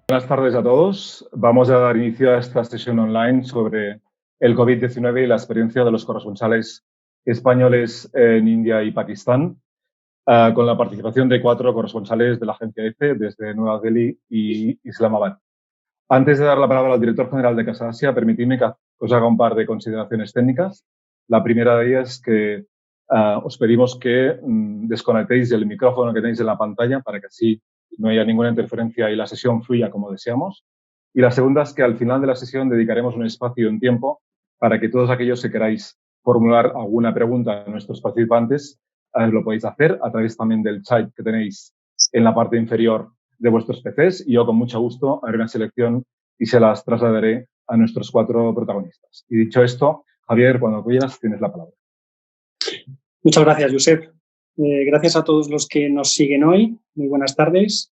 Buenas tardes a todos. Vamos a dar inicio a esta sesión online sobre el COVID-19 y la experiencia de los corresponsales españoles en India y Pakistán, con la participación de 4 corresponsales de la agencia EFE desde Nueva Delhi y Islamabad. Antes de dar la palabra al director general de Casa Asia, permitidme que os haga un par de consideraciones técnicas. La primera de ellas es que os pedimos que desconectéis el micrófono que tenéis en la pantalla para que así no haya ninguna interferencia y la sesión fluya como deseamos. Y la segunda es que al final de la sesión dedicaremos un espacio y un tiempo para que todos aquellos que queráis formular alguna pregunta a nuestros participantes lo podéis hacer a través también del chat que tenéis en la parte inferior de vuestros PCs, y yo con mucho gusto haré una selección y se las trasladaré a nuestros 4 protagonistas. Y dicho esto, Javier, cuando quieras, tienes la palabra. Muchas gracias, Josep. Gracias a todos los que nos siguen hoy. Muy buenas tardes.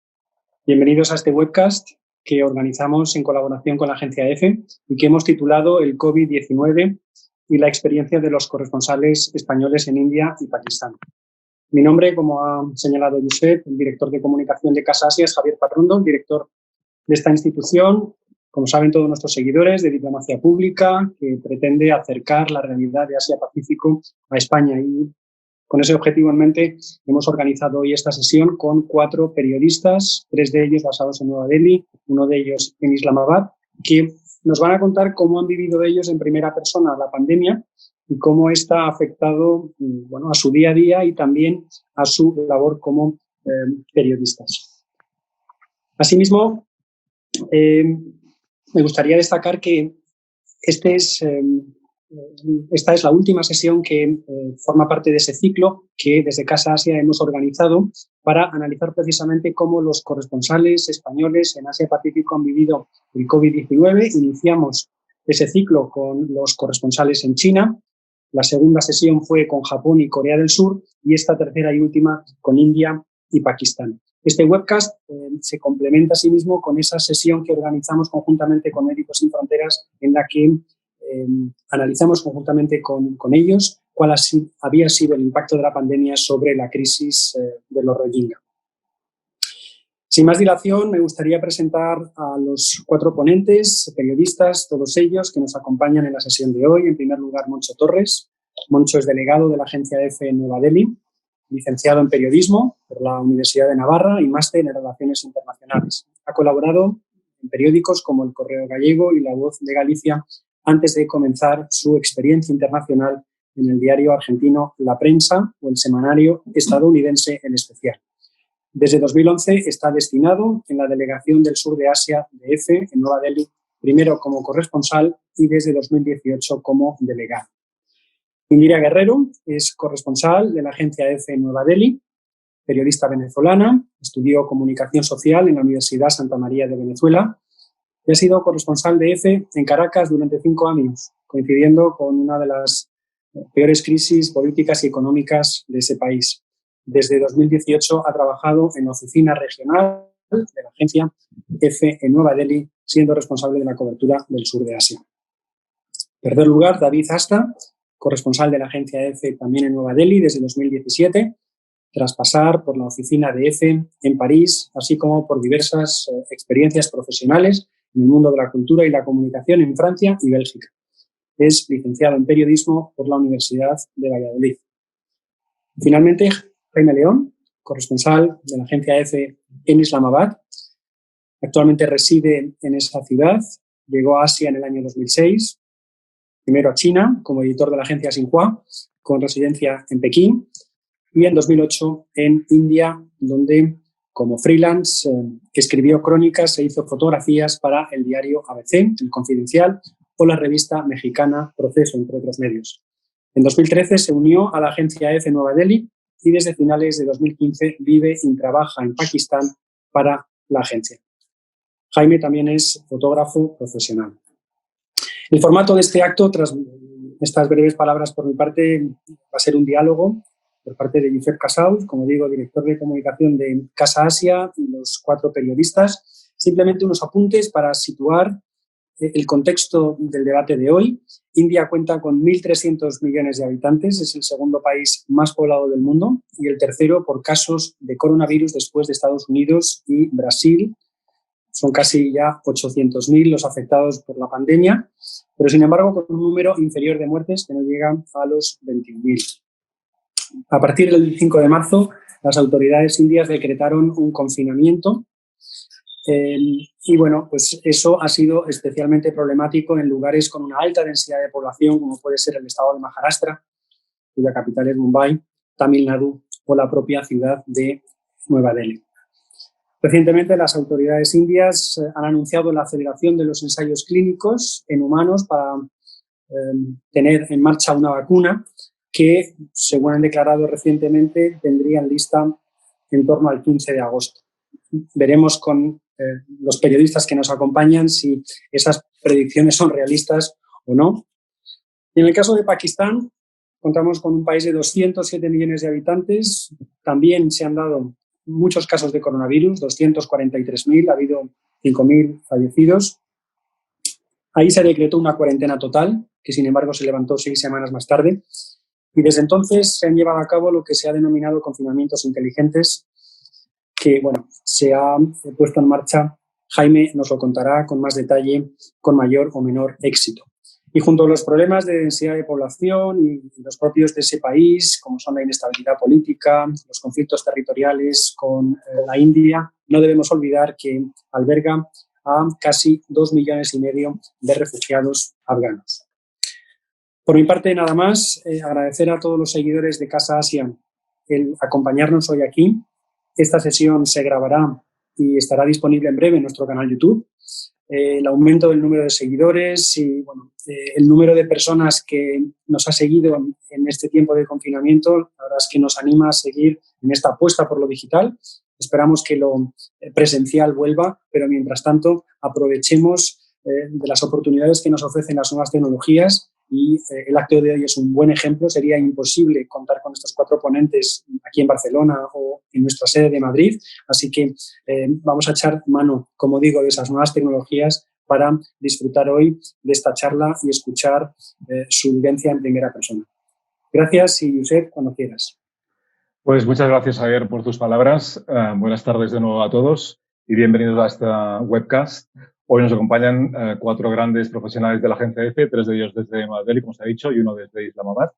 Bienvenidos a este webcast que organizamos en colaboración con la agencia EFE y que hemos titulado El COVID-19 y la experiencia de los corresponsales españoles en India y Pakistán. Mi nombre, como ha señalado Josep, el director de comunicación de Casa Asia, es Javier Parrondo, director de esta institución, como saben todos nuestros seguidores, de diplomacia pública, que pretende acercar la realidad de Asia-Pacífico a España. Y con ese objetivo en mente hemos organizado hoy esta sesión con 4 periodistas, 3 de ellos basados en Nueva Delhi, uno de ellos en Islamabad, que nos van a contar cómo han vivido ellos en primera persona la pandemia y cómo esta ha afectado a su día a día y también a su labor como periodistas. Asimismo, me gustaría destacar que esta es la última sesión que forma parte de ese ciclo que desde Casa Asia hemos organizado para analizar precisamente cómo los corresponsales españoles en Asia-Pacífico han vivido el COVID-19. Iniciamos ese ciclo con los corresponsales en China. La segunda sesión fue con Japón y Corea del Sur y esta tercera y última con India y Pakistán. Este webcast se complementa a sí mismo con esa sesión que organizamos conjuntamente con Médicos Sin Fronteras, en la que analizamos conjuntamente con ellos cuál había sido el impacto de la pandemia sobre la crisis de los Rohingya. Sin más dilación, me gustaría presentar a los 4 ponentes, periodistas, todos ellos que nos acompañan en la sesión de hoy. En primer lugar, Moncho Torres. Moncho es delegado de la agencia EFE en Nueva Delhi, licenciado en Periodismo por la Universidad de Navarra y máster en Relaciones Internacionales. Ha colaborado en periódicos como El Correo Gallego y La Voz de Galicia antes de comenzar su experiencia internacional en el diario argentino La Prensa o el semanario estadounidense El Especial. Desde 2011 está destinado en la Delegación del Sur de Asia de EFE en Nueva Delhi, primero como corresponsal y desde 2018 como delegado. Indira Guerrero es corresponsal de la agencia EFE en Nueva Delhi, periodista venezolana, estudió comunicación social en la Universidad Santa María de Venezuela y ha sido corresponsal de EFE en Caracas durante 5 años, coincidiendo con una de las peores crisis políticas y económicas de ese país. Desde 2018 ha trabajado en la oficina regional de la agencia EFE en Nueva Delhi, siendo responsable de la cobertura del sur de Asia. En tercer lugar, David Asta, corresponsal de la agencia EFE también en Nueva Delhi desde 2017, tras pasar por la oficina de EFE en París, así como por diversas experiencias profesionales en el mundo de la cultura y la comunicación en Francia y Bélgica. Es licenciado en Periodismo por la Universidad de Valladolid. Finalmente, Jaime León, corresponsal de la agencia EFE en Islamabad. Actualmente reside en esa ciudad. Llegó a Asia en el año 2006. Primero a China como editor de la agencia Xinhua, con residencia en Pekín. Y en 2008 en India, donde como freelance escribió crónicas e hizo fotografías para el diario ABC, El Confidencial, o la revista mexicana Proceso, entre otros medios. En 2013 se unió a la agencia EFE Nueva Delhi y desde finales de 2015 vive y trabaja en Pakistán para la agencia. Jaime también es fotógrafo profesional. El formato de este acto, tras estas breves palabras por mi parte, va a ser un diálogo por parte de Josep Casals, como digo, director de comunicación de Casa Asia, y los 4 periodistas. Simplemente unos apuntes para situar el contexto del debate de hoy. India cuenta con 1.300 millones de habitantes, es el segundo país más poblado del mundo y el tercero por casos de coronavirus después de Estados Unidos y Brasil. Son casi ya 800.000 los afectados por la pandemia, pero sin embargo con un número inferior de muertes que no llegan a los 21.000. A partir del 5 de marzo, las autoridades indias decretaron un confinamiento y bueno, pues eso ha sido especialmente problemático en lugares con una alta densidad de población, como puede ser el estado de Maharashtra, cuya capital es Mumbai, Tamil Nadu o la propia ciudad de Nueva Delhi. Recientemente, las autoridades indias han anunciado la aceleración de los ensayos clínicos en humanos para tener en marcha una vacuna que, según han declarado recientemente, tendrían lista en torno al 15 de agosto. Veremos con los periodistas que nos acompañan si esas predicciones son realistas o no. Y en el caso de Pakistán, contamos con un país de 207 millones de habitantes. También se han dado muchos casos de coronavirus, 243.000, ha habido 5.000 fallecidos. Ahí se decretó una cuarentena total, que sin embargo se levantó 6 semanas más tarde. Y desde entonces se han llevado a cabo lo que se ha denominado confinamientos inteligentes, que bueno, se ha puesto en marcha. Jaime nos lo contará con más detalle, con mayor o menor éxito. Y junto a los problemas de densidad de población y los propios de ese país, como son la inestabilidad política, los conflictos territoriales con la India, no debemos olvidar que alberga a casi 2,5 millones de refugiados afganos. Por mi parte, nada más, agradecer a todos los seguidores de Casa Asia el acompañarnos hoy aquí. Esta sesión se grabará y estará disponible en breve en nuestro canal YouTube. El aumento del número de seguidores y bueno, el número de personas que nos ha seguido en este tiempo de confinamiento, la verdad es que nos anima a seguir en esta apuesta por lo digital. Esperamos que lo presencial vuelva, pero mientras tanto aprovechemos de las oportunidades que nos ofrecen las nuevas tecnologías y el acto de hoy es un buen ejemplo. Sería imposible contar con estos 4 ponentes aquí en Barcelona o en nuestra sede de Madrid, así que vamos a echar mano, como digo, de esas nuevas tecnologías para disfrutar hoy de esta charla y escuchar su vivencia en primera persona. Gracias y Josep, cuando quieras. Pues muchas gracias, Javier, por tus palabras. Buenas tardes de nuevo a todos y bienvenidos a esta webcast. Hoy nos acompañan 4 grandes profesionales de la agencia EFE, 3 de ellos desde Nueva Delhi, como se ha dicho, y 1 desde Islamabad,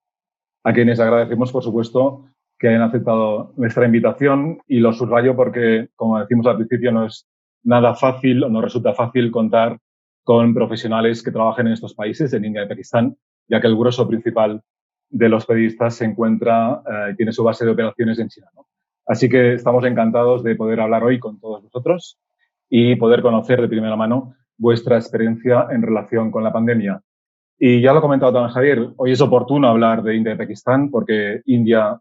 a quienes agradecemos, por supuesto, que hayan aceptado nuestra invitación y lo subrayo porque, como decimos al principio, no es nada fácil o no resulta fácil contar con profesionales que trabajen en estos países, en India y Pakistán, ya que el grueso principal de los periodistas se encuentra y tiene su base de operaciones en China, ¿no? Así que estamos encantados de poder hablar hoy con todos vosotros y poder conocer de primera mano vuestra experiencia en relación con la pandemia. Y ya lo ha comentado también Javier, hoy es oportuno hablar de India y Pakistán porque India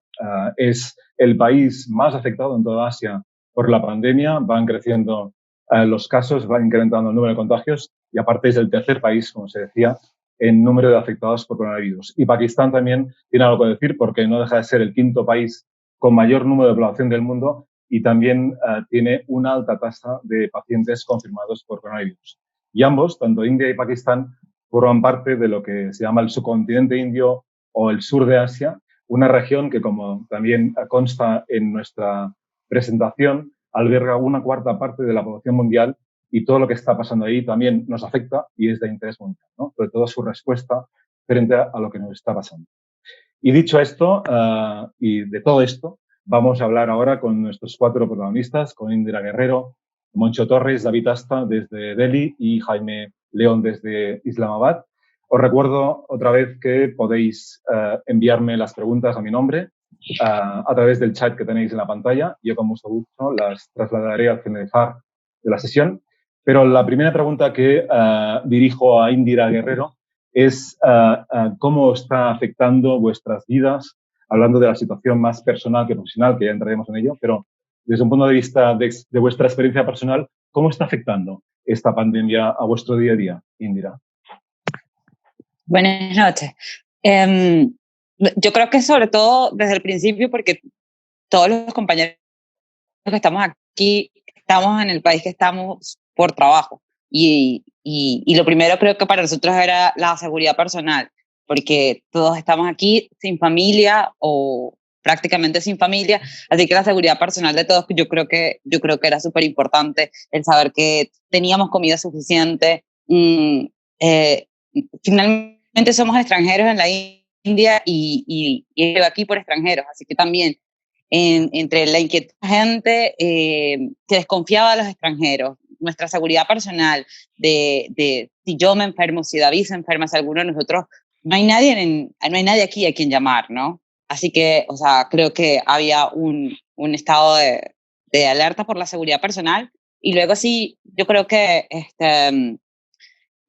es el país más afectado en toda Asia por la pandemia. Van creciendo los casos, va incrementando el número de contagios y aparte es el tercer país, como se decía, en número de afectados por coronavirus. Y Pakistán también tiene algo que decir porque no deja de ser el 5º país con mayor número de población del mundo y también tiene una alta tasa de pacientes confirmados por coronavirus. Y ambos, tanto India y Pakistán, forman parte de lo que se llama el subcontinente indio o el sur de Asia, una región que, como también consta en nuestra presentación, alberga una 1/4 parte de la población mundial y todo lo que está pasando ahí también nos afecta y es de interés mundial, ¿no? Sobre todo su respuesta frente a lo que nos está pasando. Y dicho esto, y de todo esto, vamos a hablar ahora con nuestros 4 protagonistas, con Indira Guerrero, Moncho Torres, David Asta desde Delhi y Jaime León desde Islamabad. Os recuerdo otra vez que podéis enviarme las preguntas a mi nombre a través del chat que tenéis en la pantalla. Yo con mucho gusto las trasladaré al finalizar de la sesión. Pero la primera pregunta que dirijo a Indira Guerrero es cómo está afectando vuestras vidas, hablando de la situación más personal que profesional, que ya entraremos en ello, pero desde un punto de vista de vuestra experiencia personal, ¿cómo está afectando esta pandemia a vuestro día a día, Indira? Buenas noches. Yo creo que sobre todo desde el principio, porque todos los compañeros que estamos aquí, estamos en el país que estamos por trabajo. Y lo primero creo que para nosotros era la seguridad personal, porque todos estamos aquí sin familia o prácticamente sin familia, así que la seguridad personal de todos, yo creo que era súper importante el saber que teníamos comida suficiente. Finalmente somos extranjeros en la India y aquí por extranjeros, así que también entre la inquietud de la gente que desconfiaba de los extranjeros, nuestra seguridad personal, de si yo me enfermo, si David se enferma, si alguno de nosotros, no hay nadie aquí a quien llamar, ¿no? Así que, o sea, creo que había un estado de alerta por la seguridad personal. Y luego sí, yo creo que,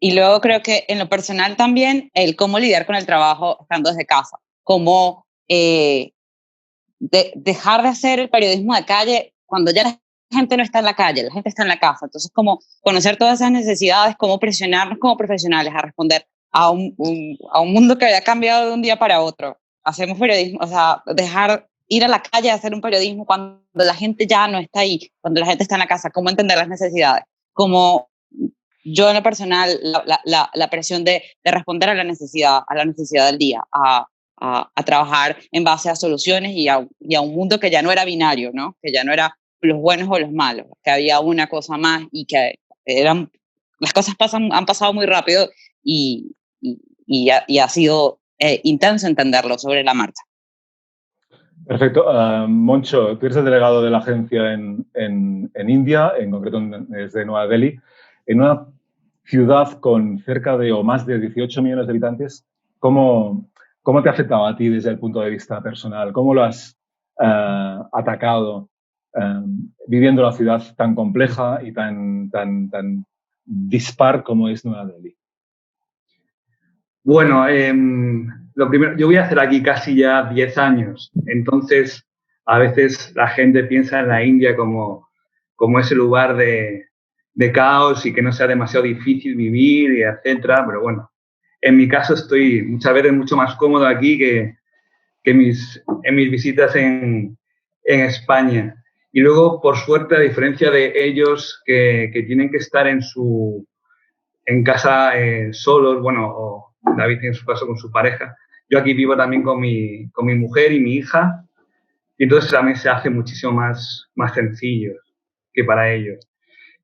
y luego creo que en lo personal también, el cómo lidiar con el trabajo estando desde casa, cómo dejar de hacer el periodismo de calle cuando ya la gente no está en la calle, la gente está en la casa. Entonces, como conocer todas esas necesidades, cómo presionarnos como profesionales a responder a un mundo que había cambiado de un día para otro. Hacemos periodismo, o sea, dejar ir a la calle a hacer un periodismo cuando la gente ya no está ahí, cuando la gente está en la casa, cómo entender las necesidades, como yo en lo personal, la presión de responder a la necesidad del día, a trabajar en base a soluciones y a un mundo que ya no era binario, ¿no? Que ya no era los buenos o los malos, que había una cosa más y que las cosas han pasado muy rápido y ha sido intenso entenderlo sobre la marcha. Perfecto. Moncho, tú eres el delegado de la agencia en India, en concreto desde Nueva Delhi, en una ciudad con cerca de o más de 18 millones de habitantes. ¿Cómo te ha afectado a ti desde el punto de vista personal? ¿Cómo lo has atacado viviendo la ciudad tan compleja y tan dispar como es Nueva Delhi? Bueno, lo primero, yo voy a hacer aquí casi ya 10 años, entonces a veces la gente piensa en la India como ese lugar de caos y que no sea demasiado difícil vivir, y etcétera, pero bueno, en mi caso estoy muchas veces mucho más cómodo aquí que en mis visitas en España. Y luego, por suerte, a diferencia de ellos que tienen que estar en casa solos, bueno, o David en su caso con su pareja, yo aquí vivo también con mi mujer y mi hija, y entonces también se hace muchísimo más sencillo que para ellos.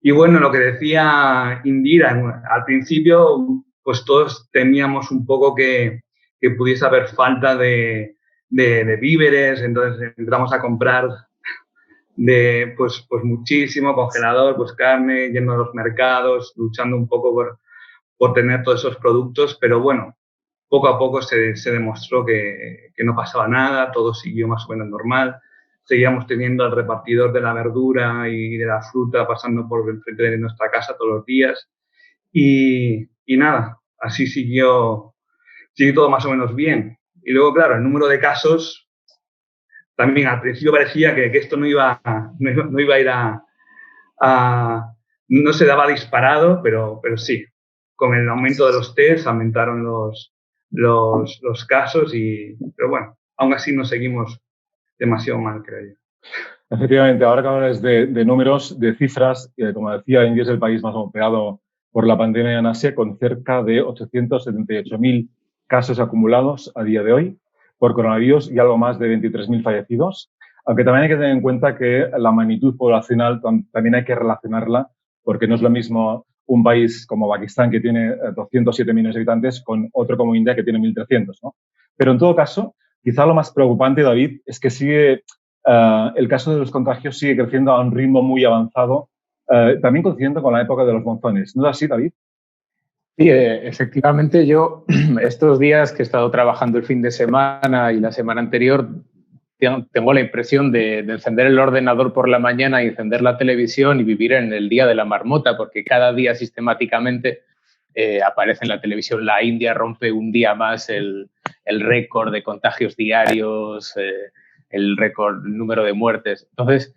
Y bueno, lo que decía Indira, al principio pues todos temíamos un poco que pudiese haber falta de víveres, entonces entramos a comprar pues muchísimo, congelador, pues carne, yendo a los mercados, luchando un poco por tener todos esos productos, pero bueno, poco a poco se demostró que no pasaba nada, todo siguió más o menos normal. Seguíamos teniendo al repartidor de la verdura y de la fruta pasando por el frente de nuestra casa todos los días. Y nada, así siguió todo más o menos bien. Y luego, claro, el número de casos, también al principio parecía que esto no iba a ir no se daba disparado, pero sí. Con el aumento de los test aumentaron los casos, pero bueno, aún así no seguimos demasiado mal, creo yo. Efectivamente, ahora que hablas de números, de cifras, como decía, India es el país más golpeado por la pandemia en Asia, con cerca de 878.000 casos acumulados a día de hoy por coronavirus y algo más de 23.000 fallecidos. Aunque también hay que tener en cuenta que la magnitud poblacional también hay que relacionarla, porque no es lo mismo un país como Pakistán, que tiene 207 millones de habitantes, con otro como India, que tiene 1.300, ¿no? Pero en todo caso, quizá lo más preocupante, David, es que el caso de los contagios sigue creciendo a un ritmo muy avanzado, también coincidiendo con la época de los monzones. ¿No es así, David? Sí, efectivamente, yo estos días que he estado trabajando el fin de semana y la semana anterior, tengo la impresión de encender el ordenador por la mañana y encender la televisión y vivir en el día de la marmota, porque cada día sistemáticamente aparece en la televisión: la India rompe un día más el récord de contagios diarios, el récord número de muertes. Entonces,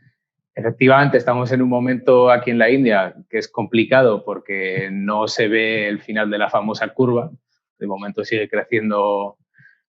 efectivamente, estamos en un momento aquí en la India que es complicado porque no se ve el final de la famosa curva. De momento sigue creciendo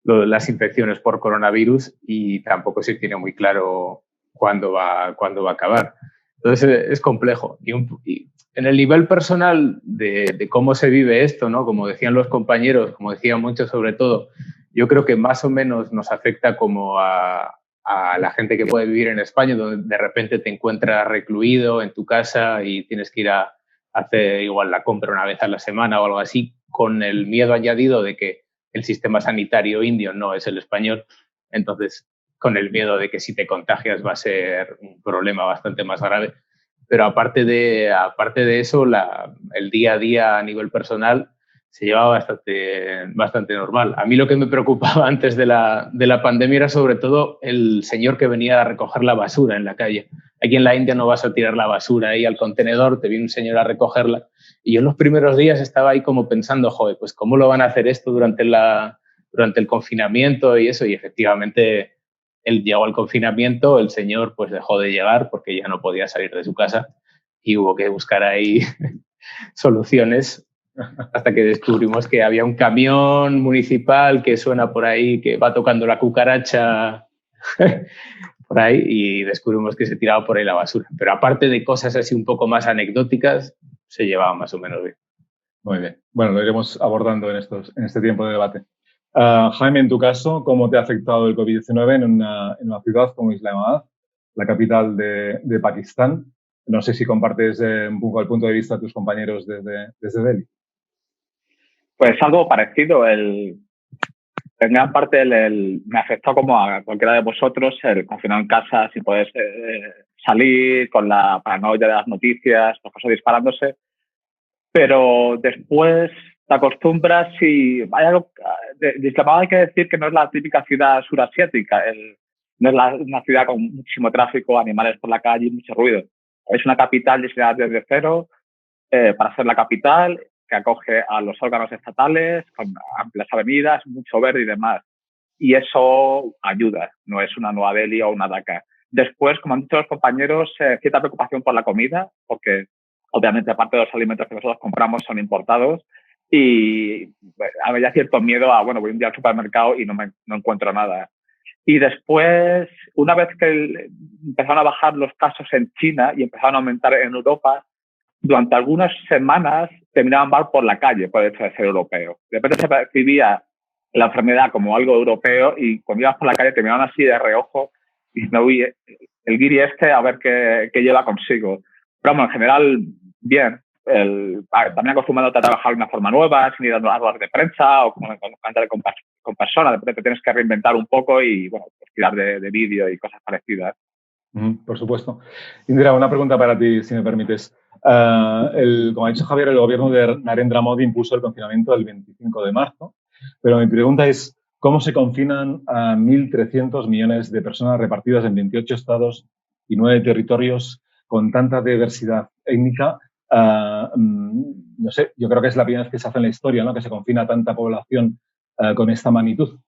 las infecciones por coronavirus y tampoco se tiene muy claro cuándo va a acabar. Entonces es complejo. Y en el nivel personal de cómo se vive esto, ¿no? Como decían los compañeros, como decían muchos sobre todo, yo creo que más o menos nos afecta como a a la gente que puede vivir en España, donde de repente te encuentras recluido en tu casa y tienes que ir a hacer igual la compra una vez a la semana o algo así, con el miedo añadido de que el sistema sanitario indio no es el español. Entonces, con el miedo de que si te contagias va a ser un problema bastante más grave. Pero aparte de eso, el día a día a nivel personal se llevaba bastante normal. A mí lo que me preocupaba antes de la pandemia era sobre todo el señor que venía a recoger la basura en la calle. Aquí en la India no vas a tirar la basura ahí al contenedor, te viene un señor a recogerla. Y yo en los primeros días estaba ahí como pensando, joder, pues ¿cómo lo van a hacer esto durante el confinamiento y eso? Y efectivamente él llegó al confinamiento, el señor pues dejó de llegar porque ya no podía salir de su casa y hubo que buscar ahí soluciones hasta que descubrimos que había un camión municipal que suena por ahí, que va tocando la cucaracha por ahí y descubrimos que se tiraba por ahí la basura. Pero aparte de cosas así un poco más anecdóticas, se llevaba más o menos bien. Muy bien. Bueno, lo iremos abordando en este tiempo de debate. Jaime, en tu caso, ¿cómo te ha afectado el COVID-19 en una ciudad como Islamabad, la capital de Pakistán? No sé si compartes un poco el punto de vista de tus compañeros desde Delhi. Pues algo parecido. En gran parte me afectó como a cualquiera de vosotros el confinado en casa sin poder salir, con la paranoia de las noticias, las cosas disparándose. Pero después te acostumbras y hay algo de Islamabad. Hay que decir que no es la típica ciudad surasiática, no es una ciudad con muchísimo tráfico, animales por la calle y mucho ruido. Es una capital diseñada desde cero para ser la capital, que acoge a los órganos estatales, con amplias avenidas, mucho verde y demás. Y eso ayuda, no es una Nueva Delhi o una Dhaka. Después, como han dicho los compañeros, cierta preocupación por la comida, porque obviamente aparte de los alimentos que nosotros compramos son importados y había cierto miedo a, bueno, voy un día al supermercado y no encuentro nada. Y después, una vez que empezaron a bajar los casos en China y empezaron a aumentar en Europa, durante algunas semanas terminaban mal por la calle por el hecho de ser europeo. De repente se percibía la enfermedad como algo europeo y cuando ibas por la calle terminaban así de reojo diciendo, uy, el guiri a ver qué lleva consigo. Pero bueno, en general, bien. También acostumbrándote a trabajar de una forma nueva, sin ir a ruedas de prensa o con personas. De repente tienes que reinventar un poco y, bueno, pues tirar de vídeo y cosas parecidas. Por supuesto. Indira, una pregunta para ti, si me permites. Como ha dicho Javier, el gobierno de Narendra Modi impuso el confinamiento el 25 de marzo, pero mi pregunta es, ¿cómo se confinan a 1.300 millones de personas repartidas en 28 estados y 9 territorios con tanta diversidad étnica? No sé, yo creo que es la primera vez que se hace en la historia, ¿no?, que se confina a tanta población con esta magnitud.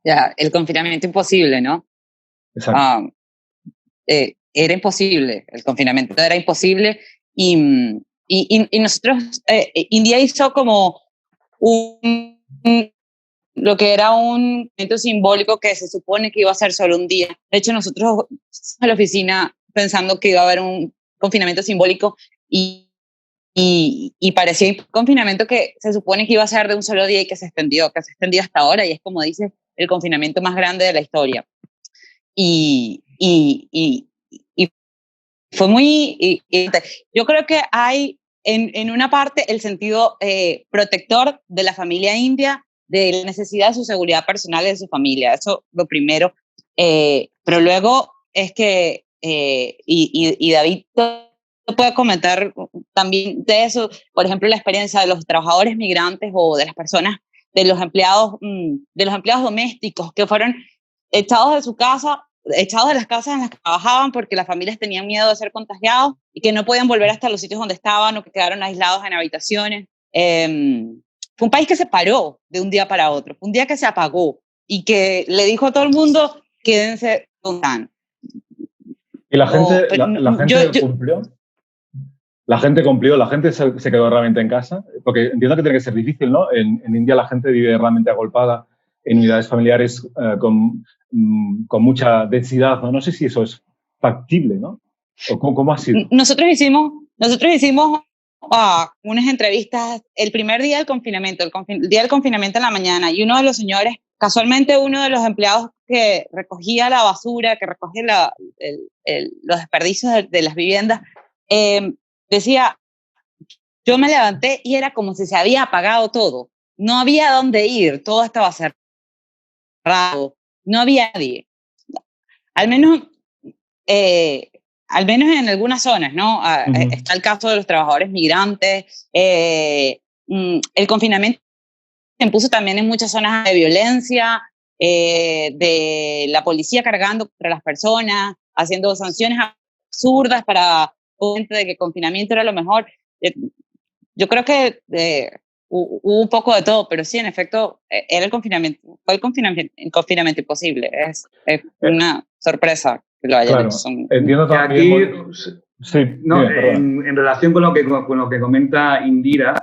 Ya, el confinamiento imposible, ¿no? Exacto. Era imposible, el confinamiento era imposible y nosotros, India hizo como lo que era un evento simbólico que se supone que iba a ser solo un día. De hecho, nosotros en la oficina pensando que iba a haber un confinamiento simbólico y parecía un confinamiento que se supone que iba a ser de un solo día y que se extendió hasta ahora y es, como dice, el confinamiento más grande de la historia. Y fue muy... yo creo que hay en una parte el sentido protector de la familia india, de la necesidad de su seguridad personal y de su familia, eso lo primero. Pero luego es que, y David puede comentar también de eso, por ejemplo, la experiencia de los trabajadores migrantes o de las personas, de los empleados domésticos que fueron echados de su casa, echados de las casas en las que trabajaban porque las familias tenían miedo de ser contagiados y que no podían volver hasta los sitios donde estaban o que quedaron aislados en habitaciones. Fue un país que se paró de un día para otro, fue un día que se apagó y que le dijo a todo el mundo, quédense donde están. ¿Y la gente, cumplió? La gente cumplió, la gente se quedó realmente en casa, porque entiendo que tiene que ser difícil, ¿no? En India la gente vive realmente agolpada en unidades familiares con mucha densidad, ¿no? No sé si eso es factible, ¿no? ¿O cómo ha sido? Nosotros hicimos unas entrevistas el primer día del confinamiento, el día del confinamiento en la mañana, y uno de los señores, casualmente uno de los empleados que recogía la basura, que recogía los desperdicios de las viviendas, decía, yo me levanté y era como si se había apagado todo. No había dónde ir, todo estaba cerrado, no había nadie. Al menos en algunas zonas, ¿no? Está el caso de los trabajadores migrantes. El confinamiento se impuso también en muchas zonas de violencia, de la policía cargando contra las personas, haciendo sanciones absurdas para gente de que el confinamiento era lo mejor. Yo creo que hubo un poco de todo, pero sí, en efecto, era fue el confinamiento imposible. Es una sorpresa que lo hayan hecho. Entiendo también. En relación con lo que comenta Indira,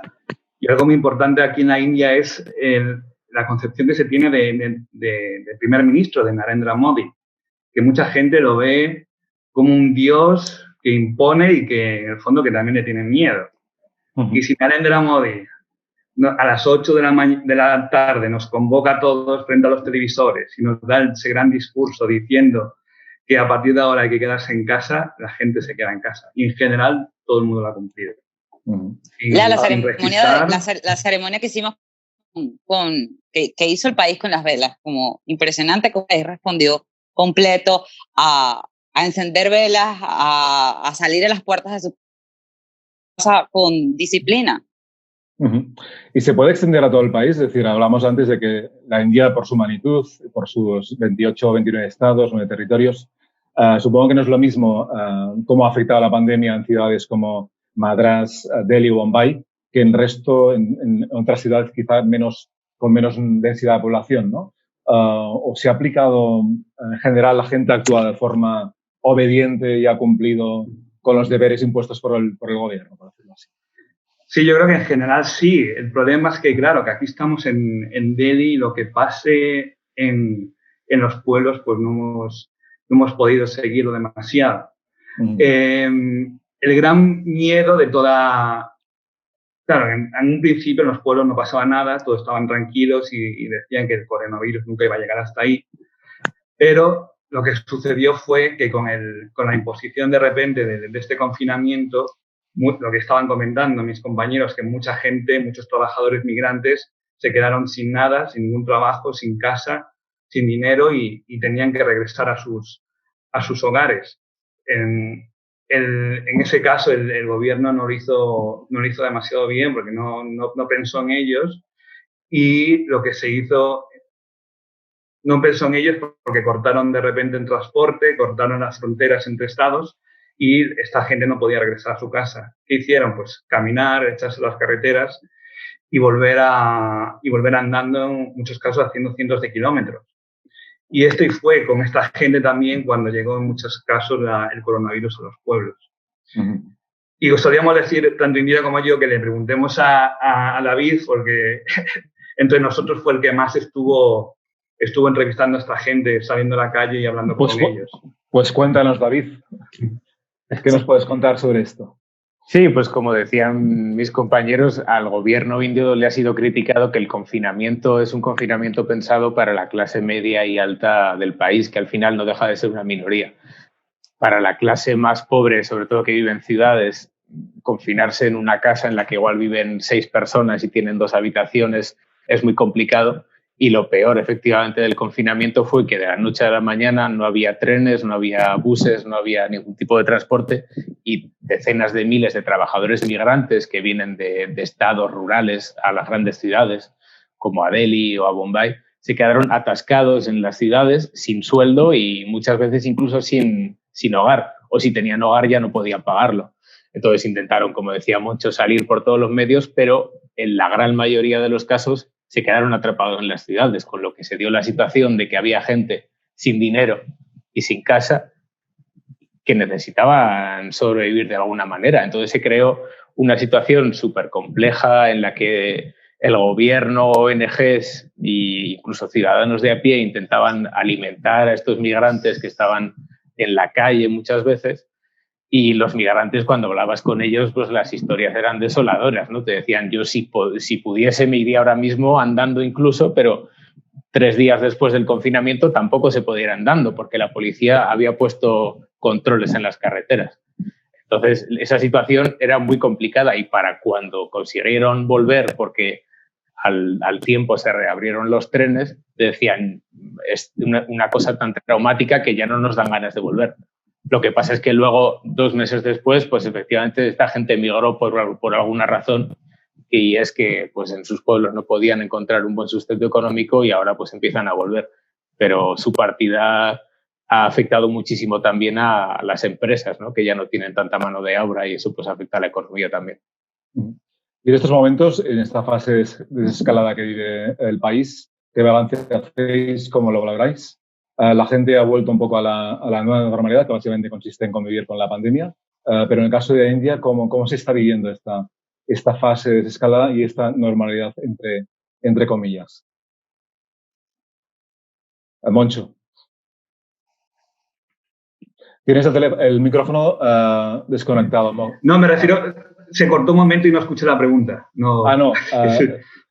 y algo muy importante aquí en la India es la concepción que se tiene del primer ministro, de Narendra Modi, que mucha gente lo ve como un dios que impone y que en el fondo que también le tiene miedo. Y si Narendra Modi a las 8 de la tarde nos convoca a todos frente a los televisores y nos da ese gran discurso diciendo que a partir de ahora hay que quedarse en casa, la gente se queda en casa. Y en general todo el mundo lo ha cumplido. La ceremonia que hicimos que hizo el país con las velas, como impresionante, como el país respondió completo a encender velas, a salir a las puertas de su casa con disciplina. ¿Y se puede extender a todo el país? Es decir, hablamos antes de que la India, por su magnitud, por sus 28 o 29 estados, 9 territorios, supongo que no es lo mismo cómo ha afectado la pandemia en ciudades como Madrás, Delhi o Bombay, que en otras ciudades quizás con menos densidad de población, ¿no? ¿O se ha aplicado, en general, la gente actúa de forma obediente y ha cumplido con los deberes impuestos por el gobierno, por decirlo así? Sí, yo creo que en general sí. El problema es que, claro, que aquí estamos en Delhi y lo que pase en los pueblos, pues no hemos podido seguirlo demasiado. El gran miedo de toda... Claro, en un principio en los pueblos no pasaba nada, todos estaban tranquilos y decían que el coronavirus nunca iba a llegar hasta ahí. Pero lo que sucedió fue que con la imposición de repente de este confinamiento, lo que estaban comentando mis compañeros, que mucha gente, muchos trabajadores migrantes se quedaron sin nada, sin ningún trabajo, sin casa, sin dinero y tenían que regresar a sus hogares. En ese caso el gobierno no lo hizo demasiado bien porque no pensó en ellos, y lo que se hizo, no pensó en ellos porque cortaron de repente el transporte, cortaron las fronteras entre estados y esta gente no podía regresar a su casa. ¿Qué hicieron? Pues caminar, echarse las carreteras y volver andando, en muchos casos haciendo cientos de kilómetros. Y esto fue con esta gente también cuando llegó en muchos casos el coronavirus a los pueblos. Y os solíamos decir, tanto Indira como yo, que le preguntemos a David, porque entre nosotros fue el que más estuvo entrevistando a esta gente, saliendo a la calle y hablando con ellos. Pues cuéntanos, David. ¿Qué nos puedes contar sobre esto? Sí, pues como decían mis compañeros, al gobierno indio le ha sido criticado que el confinamiento es un confinamiento pensado para la clase media y alta del país, que al final no deja de ser una minoría. Para la clase más pobre, sobre todo que vive en ciudades, confinarse en una casa en la que igual viven 6 personas y tienen 2 habitaciones es muy complicado. Y lo peor, efectivamente, del confinamiento fue que de la noche a la mañana no había trenes, no había buses, no había ningún tipo de transporte, y decenas de miles de trabajadores migrantes que vienen de estados rurales a las grandes ciudades, como a Delhi o a Bombay, se quedaron atascados en las ciudades sin sueldo y muchas veces incluso sin hogar, o si tenían hogar ya no podían pagarlo. Entonces intentaron, como decía mucho, salir por todos los medios, pero en la gran mayoría de los casos se quedaron atrapados en las ciudades, con lo que se dio la situación de que había gente sin dinero y sin casa que necesitaban sobrevivir de alguna manera. Entonces se creó una situación súper compleja en la que el gobierno, ONGs e incluso ciudadanos de a pie intentaban alimentar a estos migrantes que estaban en la calle muchas veces. Y los migrantes, cuando hablabas con ellos, pues las historias eran desoladoras, ¿no? Te decían, yo si pudiese me iría ahora mismo andando incluso, pero 3 días después del confinamiento tampoco se podía ir andando porque la policía había puesto controles en las carreteras. Entonces, esa situación era muy complicada y para cuando consiguieron volver, porque al tiempo se reabrieron los trenes, decían, es una cosa tan traumática que ya no nos dan ganas de volver. Lo que pasa es que luego, 2 meses después, pues efectivamente esta gente emigró por alguna razón, y es que pues en sus pueblos no podían encontrar un buen sustento económico y ahora pues empiezan a volver. Pero su partida ha afectado muchísimo también a las empresas, ¿no? Que ya no tienen tanta mano de obra y eso pues afecta a la economía también. Y en estos momentos, en esta fase de desescalada que vive el país, ¿qué balance hacéis? ¿Cómo lo valoráis? La gente ha vuelto un poco a la nueva normalidad, que básicamente consiste en convivir con la pandemia. Pero en el caso de India, ¿cómo se está viviendo esta fase de desescalada y esta normalidad entre comillas? Moncho. Tienes el micrófono desconectado, ¿no? No, me refiero, se cortó un momento y no escuché la pregunta. No. No.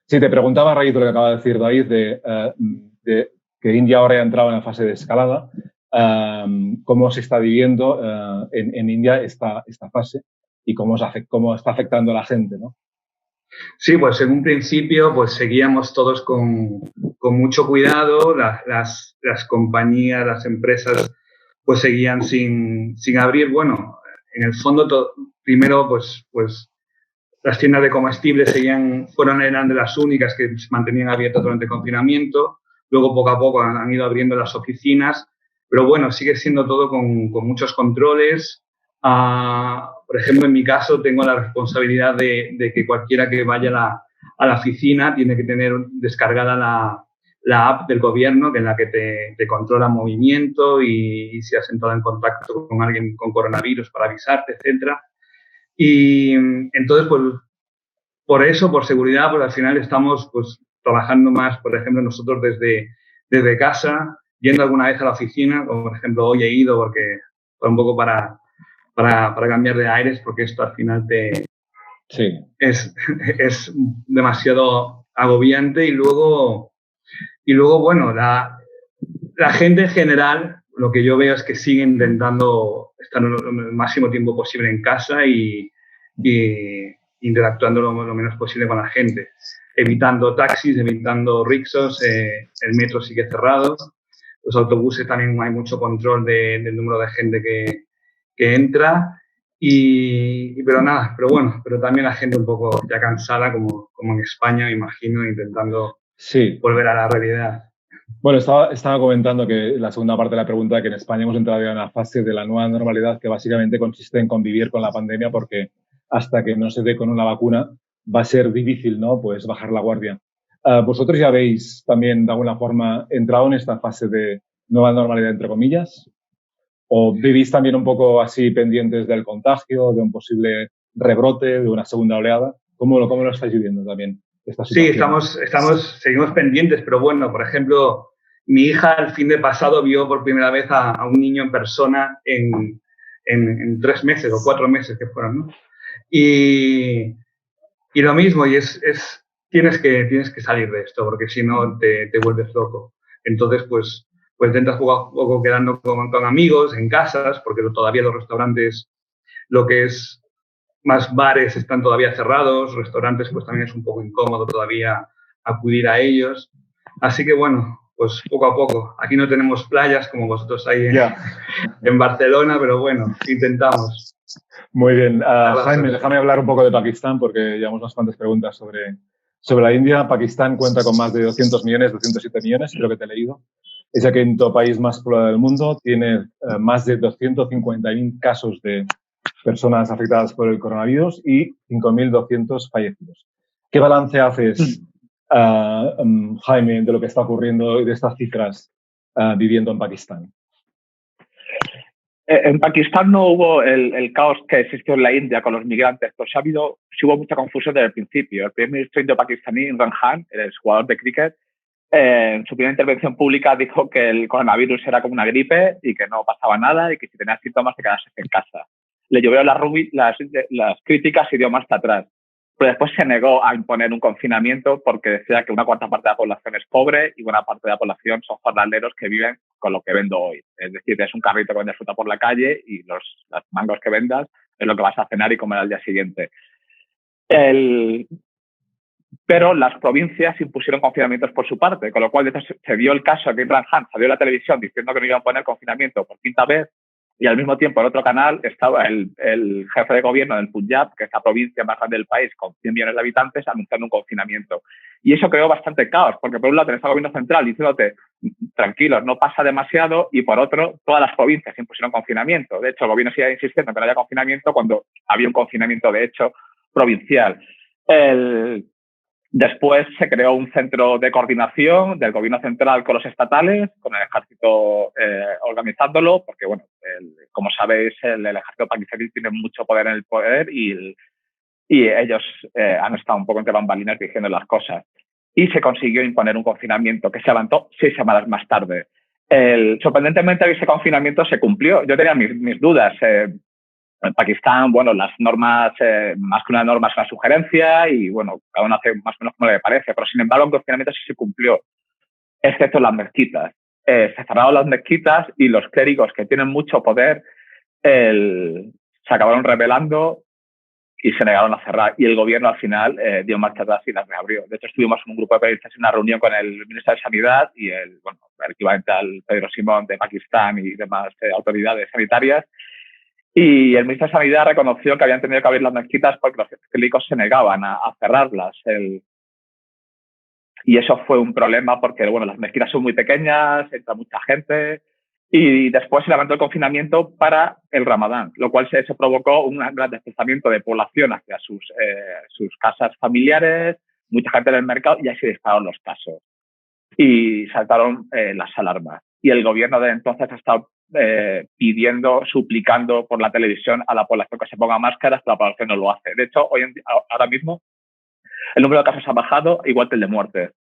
Sí, te preguntaba a raíz de lo que acaba de decir David, de que India ahora ha entrado en la fase de escalada. ¿Cómo se está viviendo en India esta fase y cómo está afectando a la gente, ¿no? Sí, pues en un principio pues seguíamos todos con mucho cuidado, las compañías, las empresas pues seguían sin abrir. Bueno, en el fondo primero pues las tiendas de comestibles eran de las únicas que se mantenían abiertas durante el confinamiento. Luego poco a poco han ido abriendo las oficinas, pero bueno, sigue siendo todo con muchos controles. Por ejemplo, en mi caso tengo la responsabilidad de que cualquiera que vaya a la oficina tiene que tener descargada la app del gobierno, que en la que te controla movimiento y si has entrado en contacto con alguien con coronavirus para avisarte, etcétera. Y entonces, pues, por eso, por seguridad, pues al final estamos pues trabajando más, por ejemplo, nosotros desde casa, yendo alguna vez a la oficina, como por ejemplo hoy he ido porque fue un poco para cambiar de aires, porque esto al final es demasiado agobiante. Y luego bueno, la gente en general, lo que yo veo es que sigue intentando estar el máximo tiempo posible en casa y interactuando lo menos posible con la gente, evitando taxis, evitando rickshaws. El metro sigue cerrado, los autobuses también hay mucho control del número de gente que entra. Pero también la gente un poco ya cansada, como en España, me imagino, intentando volver a la realidad. Bueno, estaba comentando que la segunda parte de la pregunta, que en España hemos entrado ya en la fase de la nueva normalidad, que básicamente consiste en convivir con la pandemia, porque hasta que no se dé con una vacuna va a ser difícil, ¿no? Pues bajar la guardia. ¿Vosotros ya habéis también, de alguna forma, entrado en esta fase de nueva normalidad, entre comillas? ¿O vivís también un poco así pendientes del contagio, de un posible rebrote, de una segunda oleada? ¿Cómo lo estáis viviendo también? Sí, seguimos pendientes, pero bueno, por ejemplo, mi hija el fin de pasado vio por primera vez a un niño en persona en 3 meses o 4 meses que fueron, ¿no? Y lo mismo, tienes que salir de esto, porque si no te vuelves loco. Entonces, pues intentas poco a poco quedando con amigos, en casas, porque todavía los restaurantes, lo que es más bares, están todavía cerrados, restaurantes pues también es un poco incómodo todavía acudir a ellos. Así que bueno, pues poco a poco. Aquí no tenemos playas como vosotros hay en Barcelona, pero bueno, intentamos. Muy bien. Jaime, déjame hablar un poco de Pakistán porque llevamos unas cuantas preguntas sobre la India. Pakistán cuenta con más de 200 millones, 207 millones, creo que te he leído. Es el quinto país más poblado del mundo. Tiene más de 250.000 casos de personas afectadas por el coronavirus y 5.200 fallecidos. ¿Qué balance haces, Jaime, de lo que está ocurriendo y de estas cifras viviendo en Pakistán? En Pakistán no hubo el caos que existió en la India con los migrantes, pero sí hubo mucha confusión desde el principio. El primer ministro indio pakistaní, Imran Khan, el jugador de cricket, en su primera intervención pública dijo que el coronavirus era como una gripe y que no pasaba nada y que si tenías síntomas te quedases en casa. Le llovieron las críticas y dio marcha atrás. pero después se negó a imponer un confinamiento porque decía que una cuarta parte de la población es pobre y buena parte de la población son jornaleros que viven con lo que vendo hoy. Es decir, es un carrito que vendes fruta por la calle y los mangos que vendas es lo que vas a cenar y comer al día siguiente. Pero las provincias impusieron confinamientos por su parte, con lo cual se dio el caso que Imran Khan salió en la televisión diciendo que no iban a poner confinamiento por quinta vez, y al mismo tiempo en otro canal estaba el jefe de gobierno del Punjab, que es la provincia más grande del país, con 100 millones de habitantes, anunciando un confinamiento. Y eso creó bastante caos, porque por un lado tenés al gobierno central diciéndote, tranquilos, no pasa demasiado, y por otro, todas las provincias impusieron confinamiento. De hecho, el gobierno sigue insistiendo en que no haya confinamiento cuando había un confinamiento, de hecho, provincial. Después se creó un centro de coordinación del gobierno central con los estatales, con el ejército organizándolo, porque, bueno, como sabéis, el ejército pakistaní tiene mucho poder en el poder y ellos han estado un poco entre bambalinas diciendo las cosas. Y se consiguió imponer un confinamiento que se levantó 6 semanas más tarde. Sorprendentemente, ese confinamiento se cumplió. Yo tenía mis dudas. En Pakistán, bueno, las normas, más que una norma es una sugerencia y, bueno, cada uno hace más o menos como le parece, pero sin embargo el confinamiento sí se cumplió, excepto las mezquitas. Se cerraron las mezquitas y los clérigos que tienen mucho poder se acabaron rebelando y se negaron a cerrar. Y el gobierno al final dio marcha atrás y las reabrió. De hecho, estuvimos en un grupo de periodistas en una reunión con el ministro de Sanidad y el equivalente al Pedro Simón de Pakistán y demás autoridades sanitarias. Y el ministro de Sanidad reconoció que habían tenido que abrir las mezquitas porque los clérigos se negaban a cerrarlas. Y eso fue un problema porque, bueno, las mezquitas son muy pequeñas, entra mucha gente. Y después se levantó el confinamiento para el Ramadán, lo cual se provocó un gran desplazamiento de población hacia sus casas familiares, mucha gente en el mercado, y ahí se dispararon los casos. Y saltaron las alarmas. Y el gobierno de entonces ha estado pidiendo, suplicando por la televisión a la población que se ponga máscaras, pero la población no lo hace. De hecho, ahora mismo el número de casos ha bajado, igual que el de muertes.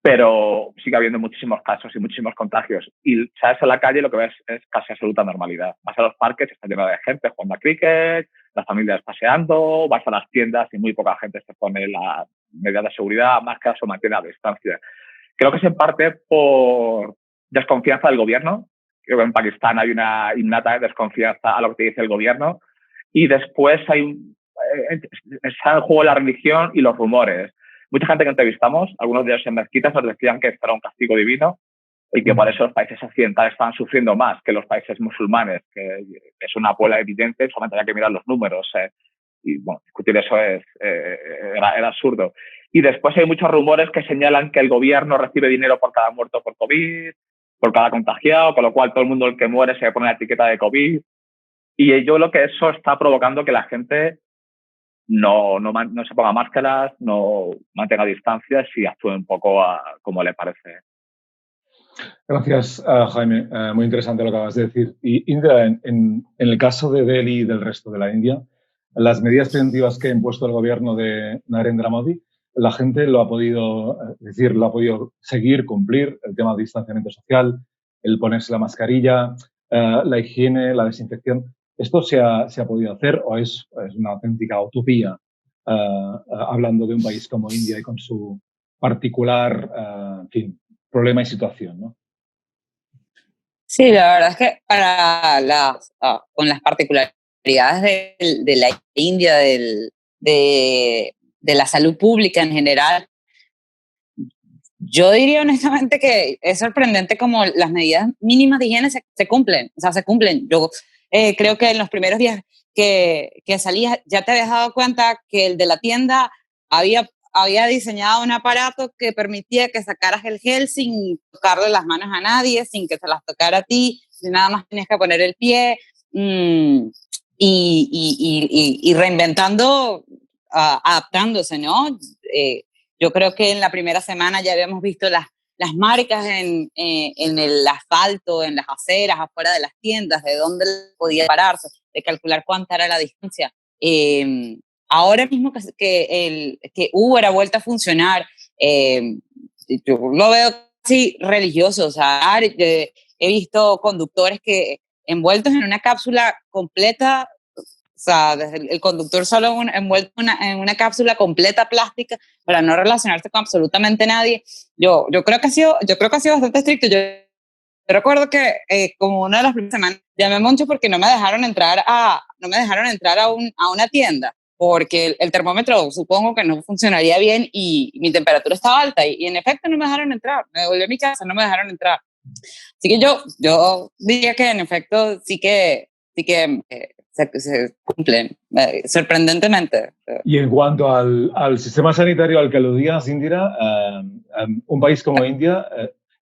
Pero sigue habiendo muchísimos casos y muchísimos contagios. Y sales a la calle y lo que ves es casi absoluta normalidad. Vas a los parques, está lleno de gente jugando a cricket, las familias paseando, vas a las tiendas y muy poca gente se pone la medidas de seguridad, máscaras o mantiene la distancia. Creo que es en parte por desconfianza del gobierno. Creo que en Pakistán hay una innata desconfianza a lo que te dice el gobierno. Y después está en juego la religión y los rumores. Mucha gente que entrevistamos, algunos de ellos en mezquitas, nos decían que esto era un castigo divino y que por eso los países occidentales estaban sufriendo más que los países musulmanes, que es una apuesta evidente, solamente hay que mirar los números. Y bueno, discutir eso era absurdo. Y después hay muchos rumores que señalan que el gobierno recibe dinero por cada muerto por COVID, por cada contagiado, con lo cual todo el mundo el que muere se pone la etiqueta de COVID. Y yo creo que eso está provocando que la gente no se ponga máscaras, no mantenga distancias y actúe un poco como le parece. Gracias, Jaime. Muy interesante lo que acabas de decir. Y Indra, en el caso de Delhi y del resto de la India, las medidas preventivas que ha impuesto el gobierno de Narendra Modi, la gente lo ha podido seguir, cumplir, el tema de distanciamiento social, el ponerse la mascarilla, la higiene, la desinfección. ¿Esto se ha podido hacer o es una auténtica utopía, hablando de un país como India y con su particular, en fin, problema y situación, ¿no? Sí, la verdad es que con las particularidades de la India, de la salud pública en general, yo diría honestamente que es sorprendente como las medidas mínimas de higiene se cumplen, o sea, se cumplen. Yo creo que en los primeros días que salías ya te habías dado cuenta que el de la tienda había diseñado un aparato que permitía que sacaras el gel sin tocarle las manos a nadie, sin que se las tocara a ti, nada más tenías que poner el pie y reinventando, adaptándose, ¿no? Yo creo que en la primera semana ya habíamos visto las marcas en el asfalto, en las aceras, afuera de las tiendas, de dónde podía pararse, de calcular cuánta era la distancia. Ahora mismo que Uber ha vuelto a funcionar, yo lo veo casi religioso. O sea, he visto conductores que envueltos en una cápsula completa sea, desde el conductor solo envuelto en una cápsula completa plástica para no relacionarse con absolutamente nadie. Yo creo que ha sido bastante estricto. Yo recuerdo que como una de las primeras semanas llamé a Moncho porque no me dejaron entrar a una tienda, porque el termómetro supongo que no funcionaría bien y mi temperatura estaba alta y en efecto no me dejaron entrar. Me devolví a mi casa, no me dejaron entrar. Así que yo diría que en efecto sí que se cumplen, sorprendentemente. Y en cuanto al sistema sanitario al que aludías, Indira, un país como India,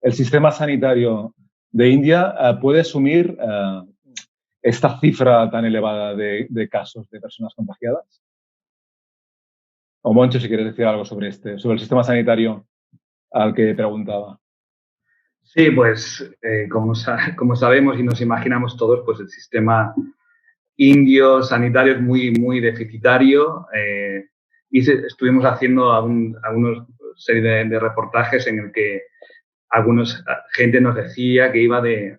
el sistema sanitario de India puede asumir esta cifra tan elevada de casos de personas contagiadas. O Moncho, si quieres decir algo sobre el sistema sanitario al que preguntaba. Sí, pues como sabemos y nos imaginamos todos, pues el sistema indio sanitario es muy, muy deficitario y estuvimos haciendo algunos serie de reportajes en el que gente nos decía que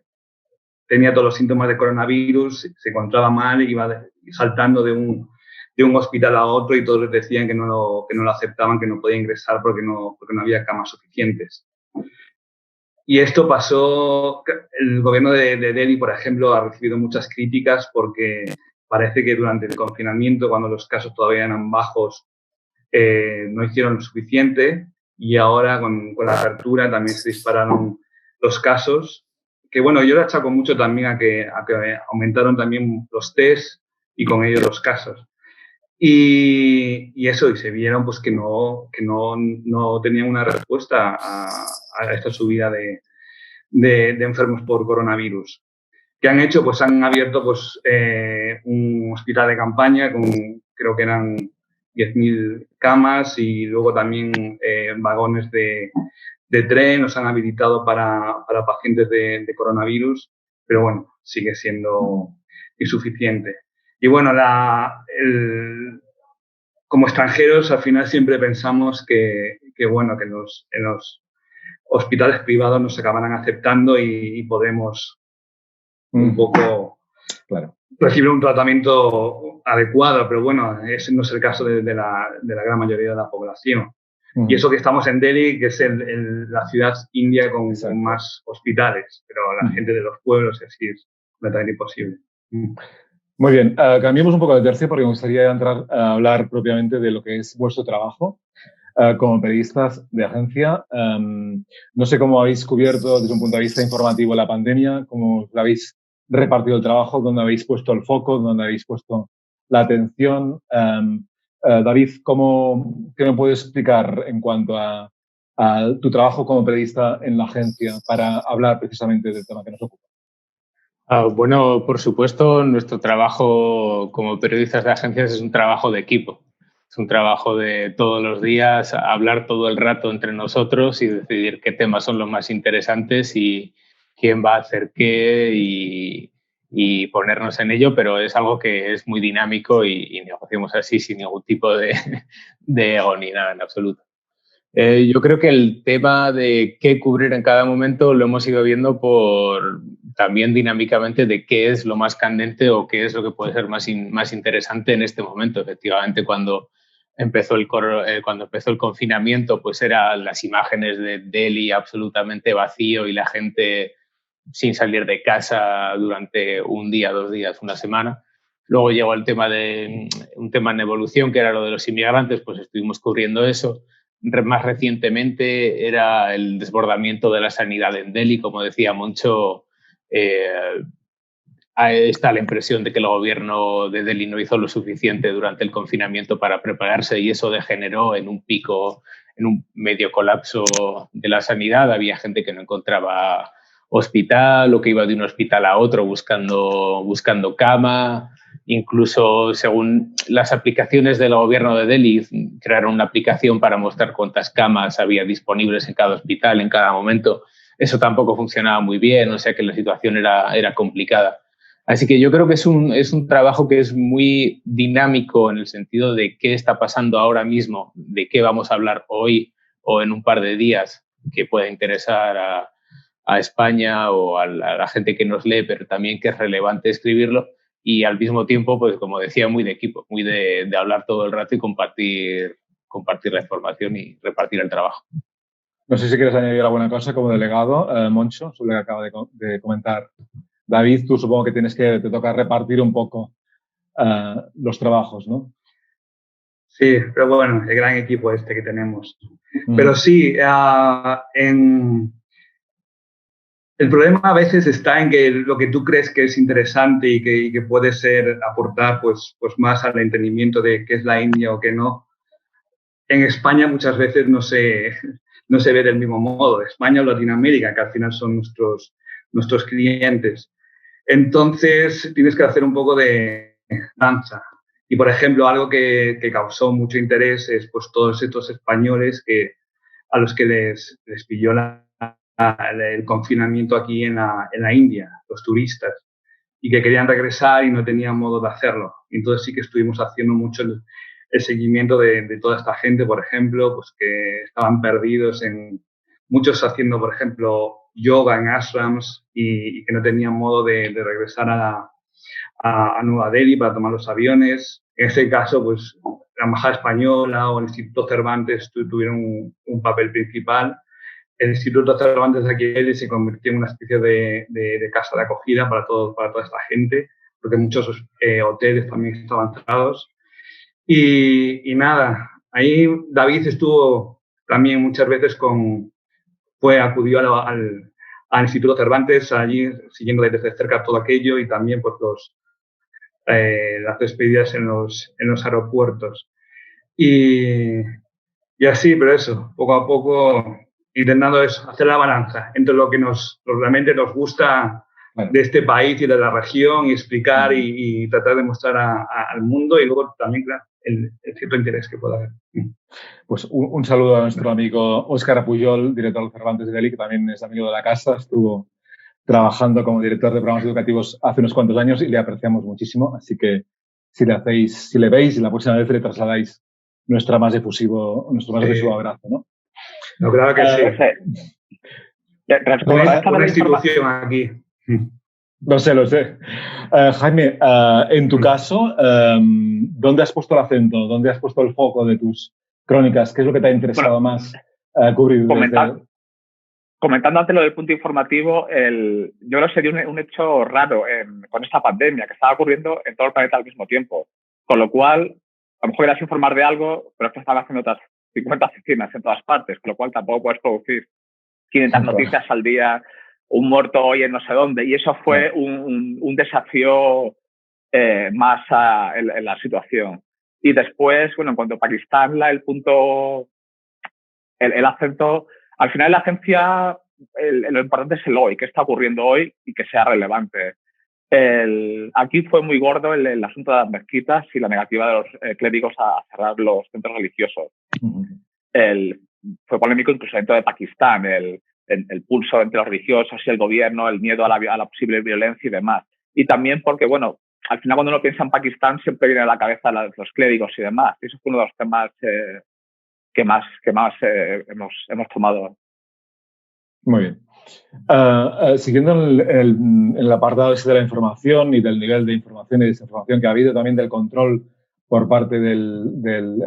tenía todos los síntomas de coronavirus, se encontraba mal, iba saltando de un hospital a otro y todos les decían que no lo aceptaban, que no podía ingresar porque no había camas suficientes. Y esto pasó, el gobierno de Delhi, por ejemplo, ha recibido muchas críticas porque parece que durante el confinamiento, cuando los casos todavía eran bajos, no hicieron lo suficiente y ahora con la apertura también se dispararon los casos, que bueno, yo lo achaco mucho también a que aumentaron también los test y con ellos los casos. Y eso, y se vieron pues que no tenían una respuesta a esta subida de enfermos por coronavirus. ¿Qué han hecho? Pues han abierto pues, un hospital de campaña con, creo que eran 10.000 camas y luego también vagones de tren los han habilitado para pacientes de coronavirus, pero bueno, sigue siendo insuficiente. Y bueno, como extranjeros al final siempre pensamos que bueno, que en los hospitales privados nos acabarán aceptando y podremos un poco recibir un tratamiento adecuado, pero bueno, ese no es el caso de la gran mayoría de la población. Y eso que estamos en Delhi, que es la ciudad india con más hospitales, pero la gente de los pueblos así es completamente imposible. Muy bien, cambiemos un poco de tercio porque me gustaría entrar a hablar propiamente de lo que es vuestro trabajo como periodistas de agencia. No sé cómo habéis cubierto desde un punto de vista informativo la pandemia, cómo la habéis repartido el trabajo, dónde habéis puesto el foco, dónde habéis puesto la atención. David, ¿qué me puedes explicar en cuanto a tu trabajo como periodista en la agencia para hablar precisamente del tema que nos ocupa? Bueno, por supuesto, nuestro trabajo como periodistas de agencias es un trabajo de equipo. Es un trabajo de todos los días, hablar todo el rato entre nosotros y decidir qué temas son los más interesantes y quién va a hacer qué y ponernos en ello, pero es algo que es muy dinámico y negociamos así sin ningún tipo de ego ni nada en absoluto. Yo creo que el tema de qué cubrir en cada momento lo hemos ido viendo también dinámicamente de qué es lo más candente o qué es lo que puede ser más interesante en este momento. Efectivamente, cuando empezó el confinamiento, pues eran las imágenes de Delhi absolutamente vacío y la gente sin salir de casa durante un día, 2 días, una semana. Luego llegó un tema en evolución, que era lo de los inmigrantes, pues estuvimos cubriendo eso. Más recientemente era el desbordamiento de la sanidad en Delhi. Como decía Moncho, está la impresión de que el gobierno de Delhi no hizo lo suficiente durante el confinamiento para prepararse y eso degeneró en un pico, en un medio colapso de la sanidad. Había gente que no encontraba hospital o que iba de un hospital a otro buscando cama. Incluso, según las aplicaciones del gobierno de Delhi, crearon una aplicación para mostrar cuántas camas había disponibles en cada hospital en cada momento. Eso tampoco funcionaba muy bien, o sea que la situación era complicada. Así que yo creo que es un trabajo que es muy dinámico en el sentido de qué está pasando ahora mismo, de qué vamos a hablar hoy o en un par de días que pueda interesar a España o a la gente que nos lee, pero también que es relevante escribirlo. y al mismo tiempo, pues como decía, muy de equipo, muy de hablar todo el rato y compartir la información y repartir el trabajo. No sé si quieres añadir alguna cosa como delegado, Moncho, sobre lo que acaba de comentar David. Tú supongo que te toca repartir un poco los trabajos, ¿no? Sí, pero bueno, el gran equipo que tenemos. Pero sí, el problema a veces está en que lo que tú crees que es interesante y que puede aportar pues más al entendimiento de qué es la India o qué no, en España muchas veces no se ve del mismo modo. España o Latinoamérica, que al final son nuestros clientes. Entonces tienes que hacer un poco de danza. Y, por ejemplo, algo que causó mucho interés es pues todos estos españoles a los que les pilló el confinamiento aquí en la India, los turistas, y que querían regresar y no tenían modo de hacerlo. Entonces sí que estuvimos haciendo mucho el seguimiento de toda esta gente, por ejemplo, pues que estaban perdidos muchos haciendo, por ejemplo, yoga en ashrams y que no tenían modo de regresar a Nueva Delhi para tomar los aviones. En ese caso, pues la Embajada Española o el Instituto Cervantes tuvieron un papel principal. El Instituto Cervantes de aquí en Delhi se convirtió en una especie de casa de acogida para toda esta gente, porque muchos hoteles también estaban cerrados. Y nada, ahí David estuvo también muchas veces acudió al Instituto Cervantes, allí siguiendo desde cerca todo aquello y también pues las despedidas en los aeropuertos. Y así, pero eso, poco a poco intentando hacer la balanza entre lo que realmente nos gusta de este país y de la región y explicar y tratar de mostrar al mundo y luego también, claro, el cierto interés que pueda haber. Pues un saludo a nuestro amigo Óscar Pujol, director del Cervantes de Delhi, que también es amigo de la casa, estuvo trabajando como director de programas educativos hace unos cuantos años y le apreciamos muchísimo. Así que si le veis y la próxima vez le trasladáis nuestro más efusivo abrazo, ¿no? No, claro que sí. Una institución aquí. Lo sé. Jaime, en tu caso, ¿dónde has puesto el acento? ¿Dónde has puesto el foco de tus crónicas? ¿Qué es lo que te ha interesado más cubrir? Comentando antes lo del punto informativo, yo creo que sería un hecho raro con esta pandemia que estaba ocurriendo en todo el planeta al mismo tiempo. Con lo cual, a lo mejor querías informar de algo, pero es que están haciendo otras 50 oficinas en todas partes, con lo cual tampoco puedes producir 500 noticias al día, un muerto hoy en no sé dónde. Y eso fue un desafío más en la situación. Y después, bueno, en cuanto a Pakistán, el acento... Al final, la agencia, lo importante es el hoy, qué está ocurriendo hoy y que sea relevante. Aquí fue muy gordo el asunto de las mezquitas y la negativa de los clérigos a cerrar los centros religiosos. Fue polémico incluso dentro de Pakistán, el pulso entre los religiosos y el gobierno, el miedo a la posible violencia y demás. Y también porque, bueno, al final cuando uno piensa en Pakistán siempre viene a la cabeza los clérigos y demás. Y eso fue uno de los temas que más hemos tomado. Muy bien. Siguiendo el apartado de la información y del nivel de información y desinformación que ha habido, también del control por parte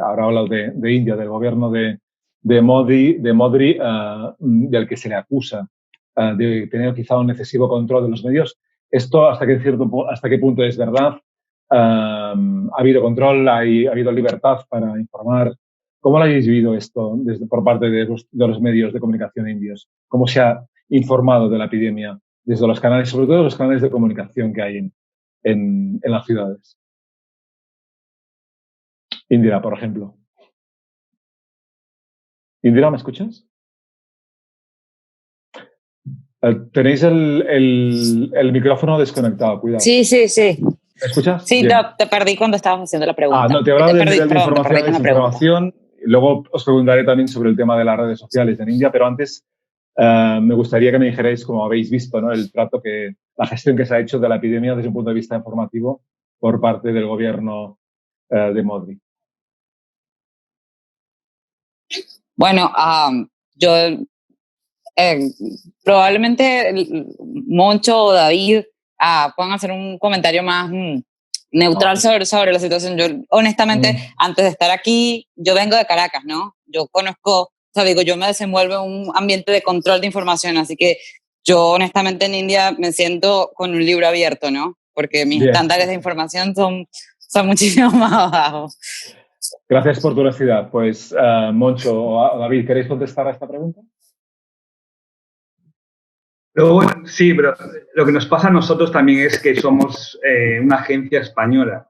ahora hablo de India, del gobierno de Modi, del que se le acusa de tener quizá un excesivo control de los medios. ¿Esto hasta qué punto es verdad? ¿Ha habido control? ¿Ha habido libertad para informar? ¿Cómo lo habéis vivido esto por parte de los medios de comunicación indios? ¿Cómo se ha informado de la epidemia desde los canales, sobre todo los canales de comunicación que hay en las ciudades? Indira, por ejemplo. Indira, ¿me escuchas? Tenéis el micrófono desconectado, cuidado. Sí. ¿Me escuchas? Sí, te perdí cuando estabas haciendo la pregunta. No, te hablaba del nivel de información y desinformación. Luego os preguntaré también sobre el tema de las redes sociales en India, pero antes me gustaría que me dijerais cómo habéis visto, ¿no?, la gestión que se ha hecho de la epidemia desde un punto de vista informativo por parte del gobierno de Modi. Bueno, yo probablemente Moncho o David puedan hacer un comentario más neutral sobre la situación. Yo, honestamente, antes de estar aquí, yo vengo de Caracas, ¿no? Yo conozco, o sea, digo, yo me desenvuelvo en un ambiente de control de información, así que yo, honestamente, en India me siento con un libro abierto, ¿no? Porque mis estándares de información son muchísimo más bajos. Gracias por tu honestidad. Pues, Moncho o David, ¿queréis contestar a esta pregunta? Pero bueno, sí, pero lo que nos pasa a nosotros también es que somos una agencia española.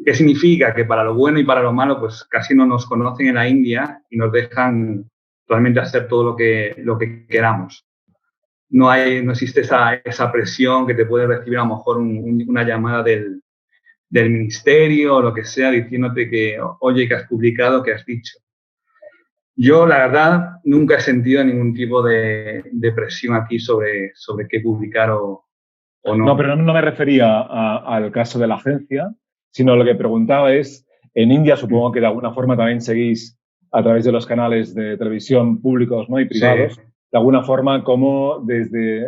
¿Qué significa? Que para lo bueno y para lo malo, pues casi no nos conocen en la India y nos dejan realmente hacer todo lo que queramos. No existe esa presión que te puede recibir a lo mejor una llamada del ministerio o lo que sea diciéndote que, oye, que has publicado, que has dicho. Yo, la verdad, nunca he sentido ningún tipo de presión aquí sobre qué publicar o no. No, pero no me refería al caso de la agencia, sino lo que preguntaba es, en India supongo que de alguna forma también seguís a través de los canales de televisión públicos, ¿no? Y privados, sí. De alguna forma como desde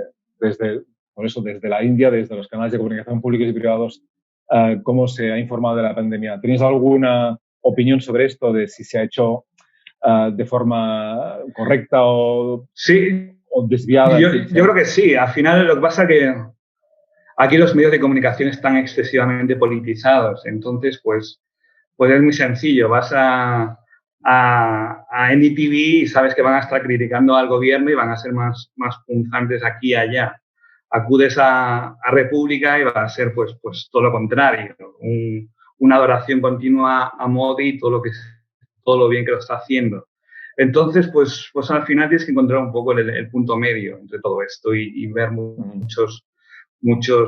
la India, desde los canales de comunicación públicos y privados, cómo se ha informado de la pandemia. ¿Tenéis alguna opinión sobre esto, de si se ha hecho de forma correcta o desviada? Yo creo que sí. Al final lo que pasa es que aquí los medios de comunicación están excesivamente politizados. Entonces, pues es muy sencillo. Vas a NDTV y sabes que van a estar criticando al gobierno y van a ser más punzantes aquí y allá. Acudes a República y va a ser pues todo lo contrario. Una adoración continua a Modi y todo lo bien que lo está haciendo. Entonces, pues al final tienes que encontrar un poco el punto medio entre todo esto y ver muchos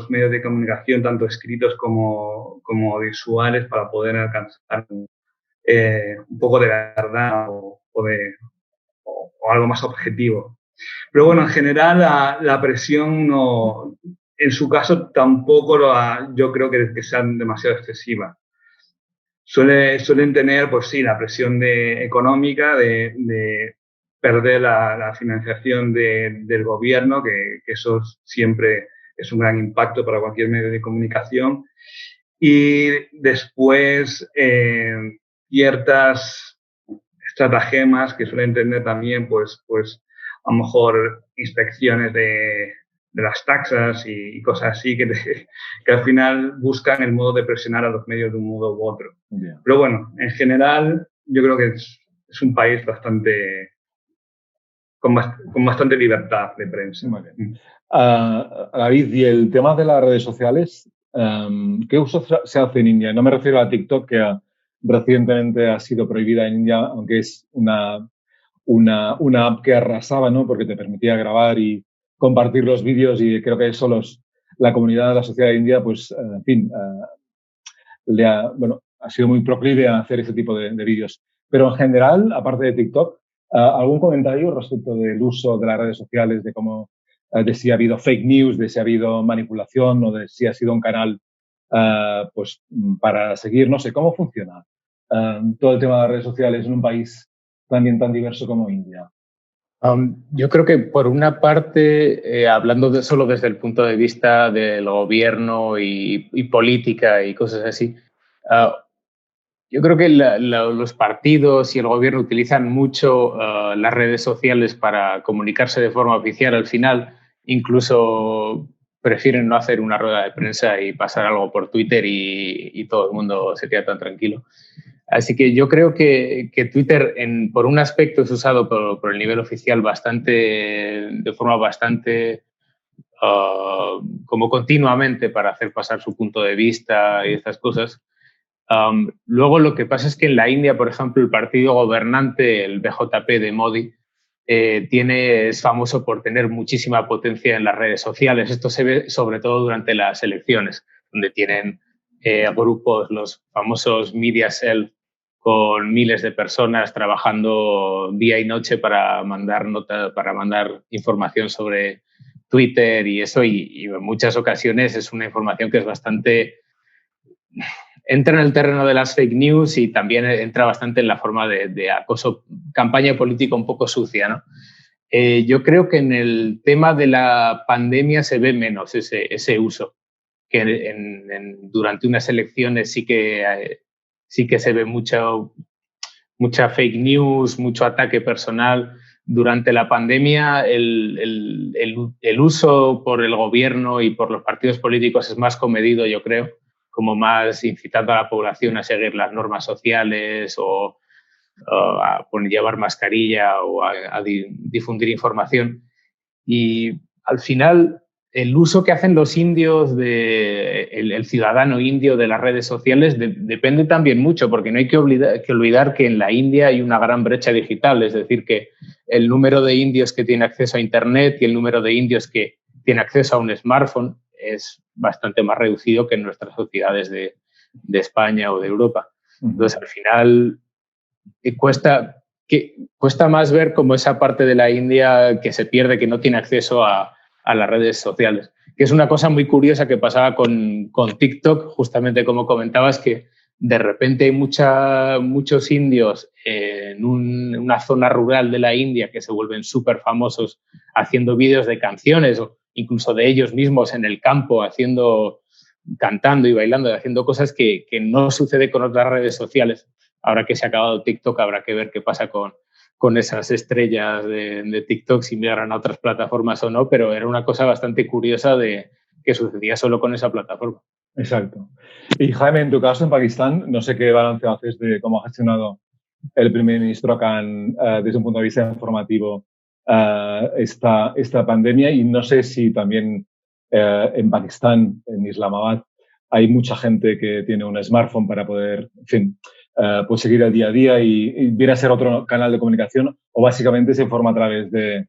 medios de comunicación, tanto escritos como visuales, para poder alcanzar un poco de verdad o algo más objetivo. Pero bueno, en general la presión no, en su caso tampoco yo creo que sea demasiado excesiva. Suelen tener, pues sí, la presión económica de perder la financiación del gobierno, que eso siempre es un gran impacto para cualquier medio de comunicación. Y después ciertas estratagemas que suelen tener también, pues a lo mejor inspecciones de las taxas y cosas así que al final buscan el modo de presionar a los medios de un modo u otro. Yeah. Pero bueno, en general yo creo que es un país con bastante libertad de prensa. Vale. David, y el tema de las redes sociales, ¿qué uso se hace en India? No me refiero a TikTok, que recientemente ha sido prohibida en India, aunque es una app que arrasaba, ¿no? Porque te permitía grabar y compartir los vídeos, y creo que eso la comunidad de la sociedad india, pues, en fin, ha sido muy proclive a hacer ese tipo de vídeos. Pero en general, aparte de TikTok, ¿algún comentario respecto del uso de las redes sociales, de cómo, de si ha habido fake news, de si ha habido manipulación o de si ha sido un canal pues para seguir? No sé, ¿cómo funciona todo el tema de las redes sociales en un país también tan diverso como India? Yo creo que por una parte, hablando solo desde el punto de vista del gobierno y política y cosas así, yo creo que los partidos y el gobierno utilizan mucho las redes sociales para comunicarse de forma oficial. Al final, incluso prefieren no hacer una rueda de prensa y pasar algo por Twitter y todo el mundo se queda tan tranquilo. Así que yo creo que Twitter, por un aspecto, es usado por el nivel oficial de forma bastante como continuamente, para hacer pasar su punto de vista y estas cosas. Luego lo que pasa es que en la India, por ejemplo, el partido gobernante, el BJP de Modi, es famoso por tener muchísima potencia en las redes sociales. Esto se ve sobre todo durante las elecciones, donde tienen grupos, los famosos media cell, con miles de personas trabajando día y noche para mandar información sobre Twitter y eso, y en muchas ocasiones es una información que es bastante... entra en el terreno de las fake news y también entra bastante en la forma de acoso, campaña política un poco sucia, ¿no? Yo creo que en el tema de la pandemia se ve menos ese uso. durante unas elecciones sí que se ve mucha fake news, mucho ataque personal. Durante la pandemia, el uso por el gobierno y por los partidos políticos es más comedido, yo creo, como más incitando a la población a seguir las normas sociales o a llevar mascarilla o a difundir información. Y al final, el uso que hacen los indios, el ciudadano indio de las redes sociales, depende también mucho, porque no hay que olvidar que en la India hay una gran brecha digital, es decir, que el número de indios que tiene acceso a Internet y el número de indios que tiene acceso a un smartphone es bastante más reducido que en nuestras sociedades de España o de Europa. Entonces, al final, cuesta más ver como esa parte de la India que se pierde, que no tiene acceso a las redes sociales, que es una cosa muy curiosa que pasaba con TikTok, justamente como comentabas, que de repente hay muchos indios en una zona rural de la India que se vuelven súper famosos haciendo vídeos de canciones o incluso de ellos mismos en el campo cantando y bailando y haciendo cosas que no sucede con otras redes sociales. Ahora que se ha acabado TikTok, habrá que ver qué pasa con esas estrellas de TikTok, si migran a otras plataformas o no, pero era una cosa bastante curiosa de que sucedía solo con esa plataforma. Exacto. Y Jaime, en tu caso en Pakistán, no sé qué balance haces de cómo ha gestionado el primer ministro Khan desde un punto de vista informativo esta pandemia, y no sé si también en Pakistán, en Islamabad, hay mucha gente que tiene un smartphone para poder, en fin, pues seguir el día a día y viene a ser otro canal de comunicación, o básicamente se informa a través de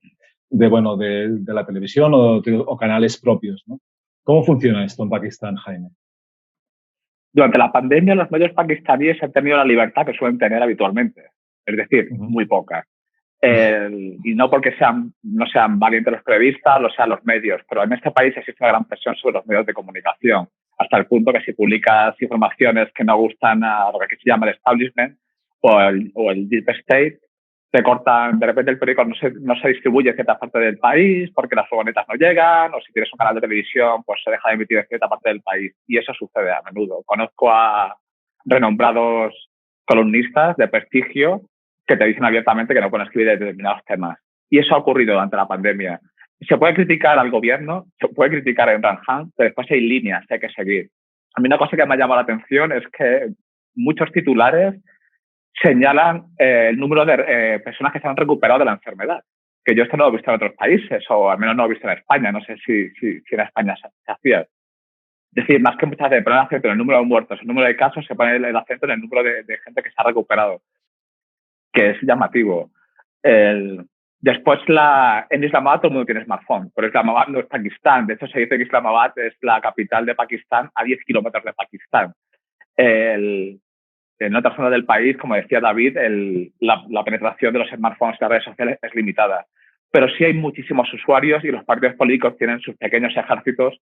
la televisión o canales propios, ¿no? ¿Cómo funciona esto en Pakistán, Jaime? Durante la pandemia, los medios pakistaníes han tenido la libertad que suelen tener habitualmente, es decir, muy poca. Y no porque no sean valientes los periodistas, lo sean los medios, pero en este país existe una gran presión sobre los medios de comunicación, hasta el punto que si publicas informaciones que no gustan a lo que se llama el establishment o el deep state, te cortan, de repente el periódico no se distribuye en cierta parte del país porque las furgonetas no llegan, o si tienes un canal de televisión, pues se deja de emitir en cierta parte del país. Y eso sucede a menudo. Conozco a renombrados columnistas de prestigio que te dicen abiertamente que no pueden escribir de determinados temas. Y eso ha ocurrido durante la pandemia. Se puede criticar al gobierno, se puede criticar a Imran Khan, pero después hay líneas que hay que seguir. A mí una cosa que me ha llamado la atención es que muchos titulares señalan el número de personas que se han recuperado de la enfermedad, que yo esto no lo he visto en otros países, o al menos no lo he visto en España, no sé si en España se hacía. Es decir, más que muchas veces poner el acento en el número de muertos, el número de casos, se pone el acento en el número de gente que se ha recuperado, que es llamativo. Después, en Islamabad todo el mundo tiene smartphone, pero Islamabad no es Pakistán. De hecho, se dice que Islamabad es la capital de Pakistán a 10 kilómetros de Pakistán. En otras zonas del país, como decía David, la penetración de los smartphones y las redes sociales es limitada. Pero sí hay muchísimos usuarios y los partidos políticos tienen sus pequeños ejércitos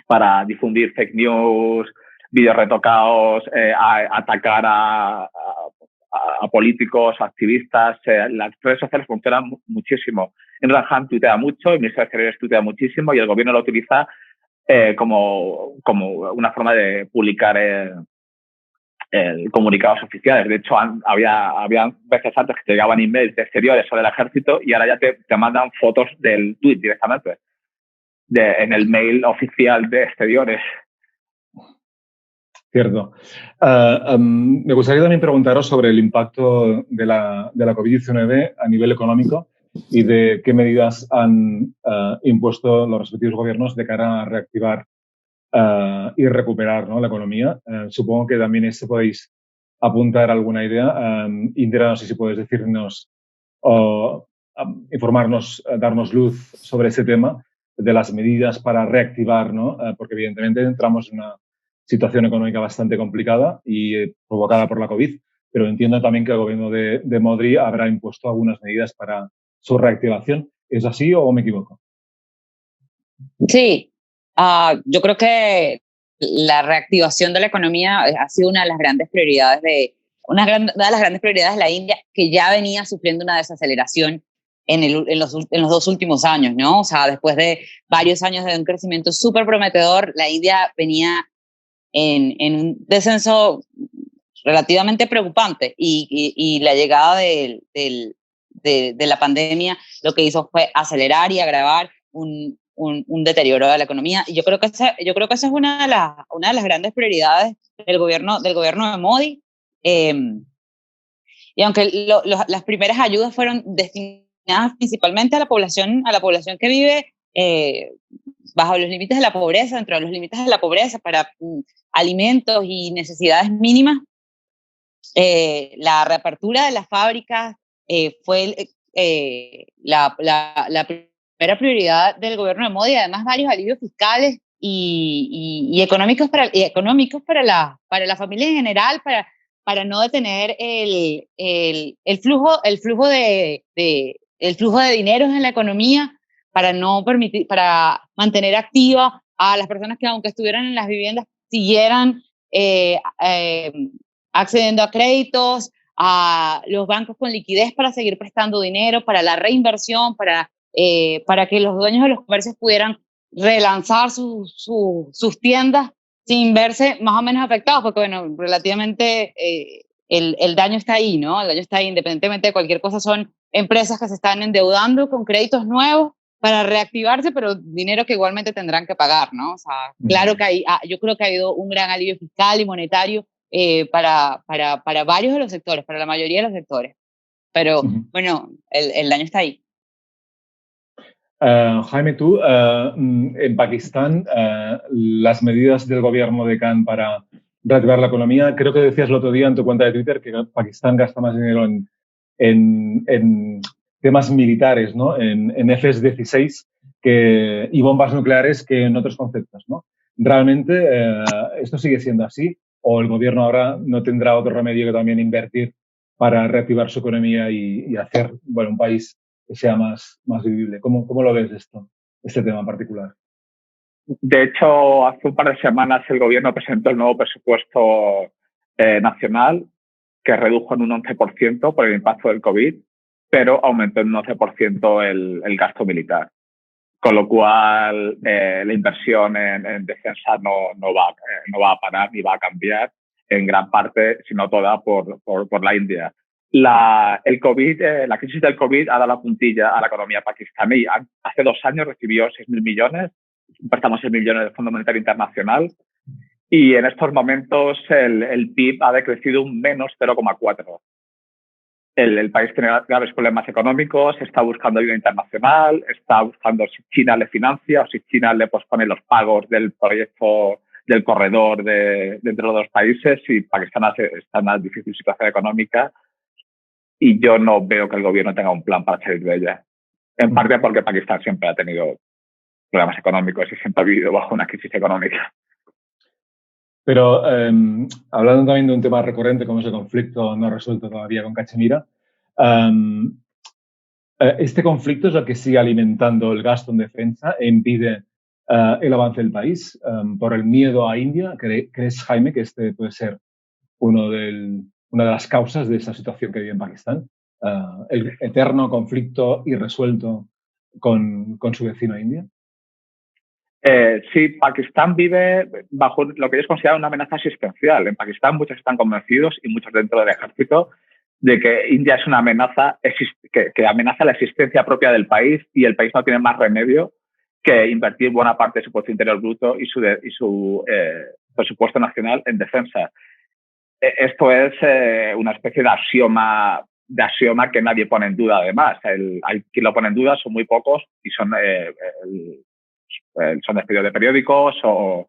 para difundir fake news, vídeos retocados, atacar a políticos, activistas. Las redes sociales funcionan muchísimo. Imran Khan tuitea mucho, el ministro de Exteriores tuitea muchísimo y el gobierno lo utiliza como una forma de publicar comunicados oficiales. De hecho, había veces antes que te llegaban emails de exteriores sobre el ejército y ahora ya te mandan fotos del tuit directamente en el mail oficial de exteriores. Cierto. Me gustaría también preguntaros sobre el impacto de la COVID-19 a nivel económico y de qué medidas han impuesto los respectivos gobiernos de cara a reactivar y recuperar, ¿no?, la economía. Supongo que también podéis apuntar alguna idea. Indira, no sé si puedes decirnos o informarnos, darnos luz sobre ese tema de las medidas para reactivar, ¿no? Porque evidentemente entramos en una situación económica bastante complicada y provocada por la COVID, pero entiendo también que el gobierno de Modi habrá impuesto algunas medidas para su reactivación. ¿Es así o me equivoco? Sí, yo creo que la reactivación de la economía ha sido una de las grandes prioridades de la India, que ya venía sufriendo una desaceleración en los 2 últimos años, ¿no? O sea, después de varios años de un crecimiento súper prometedor, la India venía en un descenso relativamente preocupante y la llegada de la pandemia lo que hizo fue acelerar y agravar un deterioro de la economía. Y yo creo que esa es una de las grandes prioridades del gobierno de Modi. Y aunque las primeras ayudas fueron destinadas principalmente a la población que vive bajo los límites de la pobreza, dentro de los límites de la pobreza, para alimentos y necesidades mínimas, la reapertura de las fábricas fue la primera prioridad del gobierno de Modi, además varios alivios fiscales y económicos para la familia en general, para no detener el flujo de dinero en la economía, para mantener activa a las personas que, aunque estuvieran en las viviendas, siguieran accediendo a créditos, a los bancos con liquidez para seguir prestando dinero, para la reinversión, para que los dueños de los comercios pudieran relanzar sus tiendas sin verse más o menos afectados, porque bueno, relativamente el daño está ahí, ¿no? El daño está ahí, independientemente de cualquier cosa. Son empresas que se están endeudando con créditos nuevos para reactivarse, pero dinero que igualmente tendrán que pagar, ¿no? O sea, claro que yo creo que ha habido un gran alivio fiscal y monetario para varios de los sectores, para la mayoría de los sectores. Pero, bueno, el daño está ahí. Jaime, tú, en Pakistán, las medidas del gobierno de Khan para reactivar la economía, creo que decías el otro día en tu cuenta de Twitter que Pakistán gasta más dinero en temas militares, ¿no? En F-16 y bombas nucleares que en otros conceptos, ¿no? ¿Realmente esto sigue siendo así? ¿O el gobierno ahora no tendrá otro remedio que también invertir para reactivar su economía y hacer, bueno, un país que sea más vivible? ¿Cómo lo ves este tema en particular? De hecho, hace un par de semanas el gobierno presentó el nuevo presupuesto nacional, que redujo en un 11% por el impacto del COVID, pero aumentó en un 11% el gasto militar. Con lo cual, la inversión en defensa no va a parar ni va a cambiar en gran parte, si no toda, por la India. La crisis del COVID ha dado la puntilla a la economía pakistaní. Hace 2 años recibió 6.000 millones, prestamos 6.000 millones del Fondo Monetario Internacional, y en estos momentos el PIB ha decrecido un menos 0,4%. El país tiene graves problemas económicos, está buscando ayuda internacional, está buscando si China le financia o si China le pospone los pagos del proyecto del corredor entre los dos países, y Pakistán está en una difícil situación económica y yo no veo que el gobierno tenga un plan para salir de ella. En parte porque Pakistán siempre ha tenido problemas económicos y siempre ha vivido bajo una crisis económica. Pero hablando también de un tema recurrente como ese conflicto no resuelto todavía con Cachemira, ¿este conflicto es lo que sigue alimentando el gasto en defensa e impide el avance del país por el miedo a India? ¿Crees, Jaime, que este puede ser una de las causas de esa situación que vive en Pakistán? El eterno conflicto irresuelto con su vecino India. Sí, Pakistán vive bajo lo que ellos consideran una amenaza existencial. En Pakistán muchos están convencidos, y muchos dentro del ejército, de que India es una amenaza que amenaza la existencia propia del país, y el país no tiene más remedio que invertir buena parte de su Producto Interior Bruto y su presupuesto nacional en defensa. Esto es una especie de axioma que nadie pone en duda, además. Quien lo pone en duda son muy pocos y son despedidos de periódicos o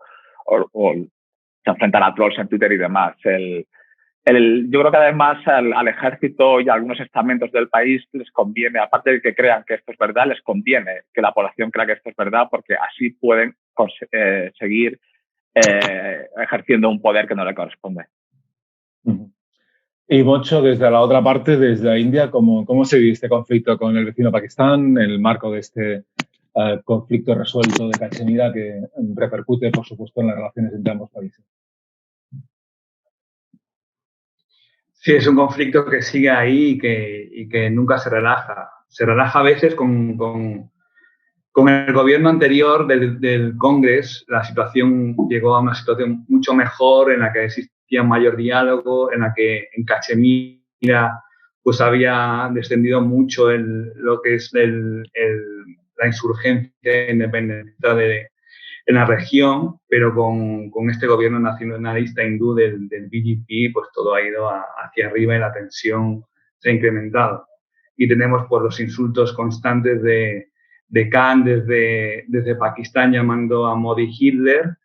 se enfrentan a trolls en Twitter y demás. Yo creo que además al ejército y a algunos estamentos del país les conviene, aparte de que crean que esto es verdad, les conviene que la población crea que esto es verdad, porque así pueden seguir ejerciendo un poder que no le corresponde. Y Mocho, desde la otra parte, desde la India, ¿cómo se vive este conflicto con el vecino Pakistán en el marco de este conflicto resuelto de Cachemira que repercute, por supuesto, en las relaciones entre ambos países? Sí, es un conflicto que sigue ahí y que nunca se relaja. O se relaja a veces con el gobierno anterior del Congreso. La situación llegó a una situación mucho mejor, en la que existía mayor diálogo, en la que en Cachemira pues había descendido mucho lo que es la insurgencia independentista en la región, pero con este gobierno nacionalista hindú del BJP, pues todo ha ido hacia arriba y la tensión se ha incrementado. Y tenemos pues los insultos constantes de Khan desde Pakistán llamando a Modi Hitler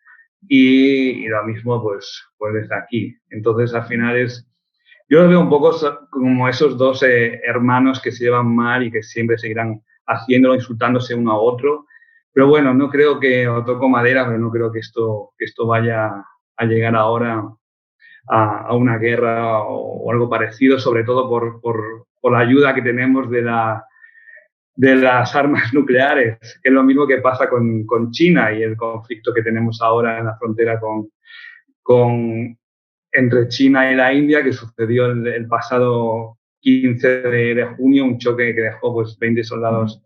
y lo mismo pues desde aquí. Entonces al final yo lo veo un poco como esos dos hermanos que se llevan mal y que siempre seguirán haciéndolo, insultándose uno a otro. Pero bueno, no creo que, o toco madera, pero no creo que esto vaya a llegar ahora a una guerra o algo parecido, sobre todo por la ayuda que tenemos de las armas nucleares, que es lo mismo que pasa con China y el conflicto que tenemos ahora en la frontera entre China y la India, que sucedió el pasado 15 de junio, un choque que dejó pues 20 soldados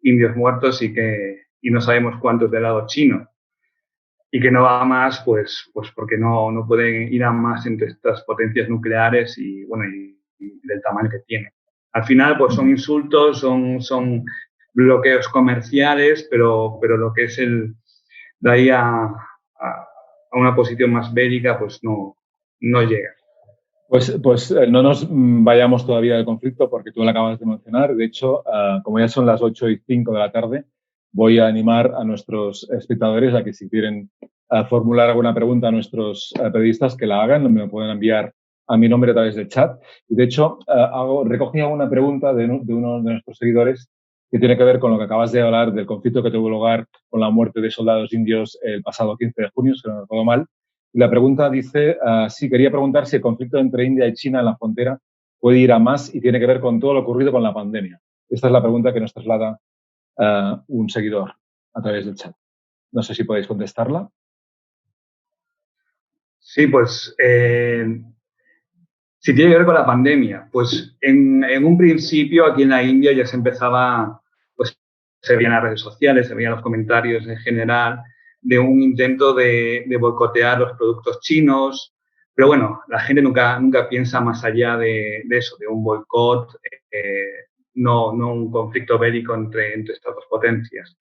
indios muertos y no sabemos cuántos del lado chino. Y que no va más, pues porque no pueden ir a más entre estas potencias nucleares y del tamaño que tienen. Al final, pues son insultos, son bloqueos comerciales, pero lo que es de ahí a una posición más bélica, pues no llega. Pues no nos vayamos todavía del conflicto porque tú lo acabas de mencionar. De hecho, como ya son las 8:05 de la tarde, voy a animar a nuestros espectadores a que si quieren formular alguna pregunta a nuestros periodistas, que la hagan. Me lo pueden enviar a mi nombre a través del chat. Y de hecho, recogí una pregunta de uno de nuestros seguidores que tiene que ver con lo que acabas de hablar del conflicto que tuvo lugar con la muerte de soldados indios el pasado 15 de junio, si no me recuerdo mal. Y la pregunta dice, quería preguntar si el conflicto entre India y China en la frontera puede ir a más y tiene que ver con todo lo ocurrido con la pandemia. Esta es la pregunta que nos traslada un seguidor a través del chat. No sé si podéis contestarla. Sí, pues si tiene que ver con la pandemia, pues en un principio aquí en la India ya se empezaba, pues se veían las redes sociales, se veían los comentarios en general de un intento de boicotear los productos chinos, pero bueno, la gente nunca piensa más allá de eso, de un boicot, no un conflicto bélico entre estas dos potencias.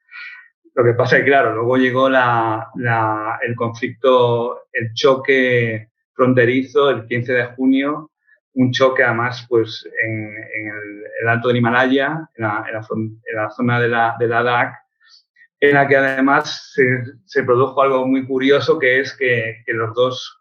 Lo que pasa es que, claro, luego llegó el conflicto, el choque fronterizo el 15 de junio, un choque además pues en el alto del Himalaya, en la zona de Ladakh, en la que además se produjo algo muy curioso, que es que los dos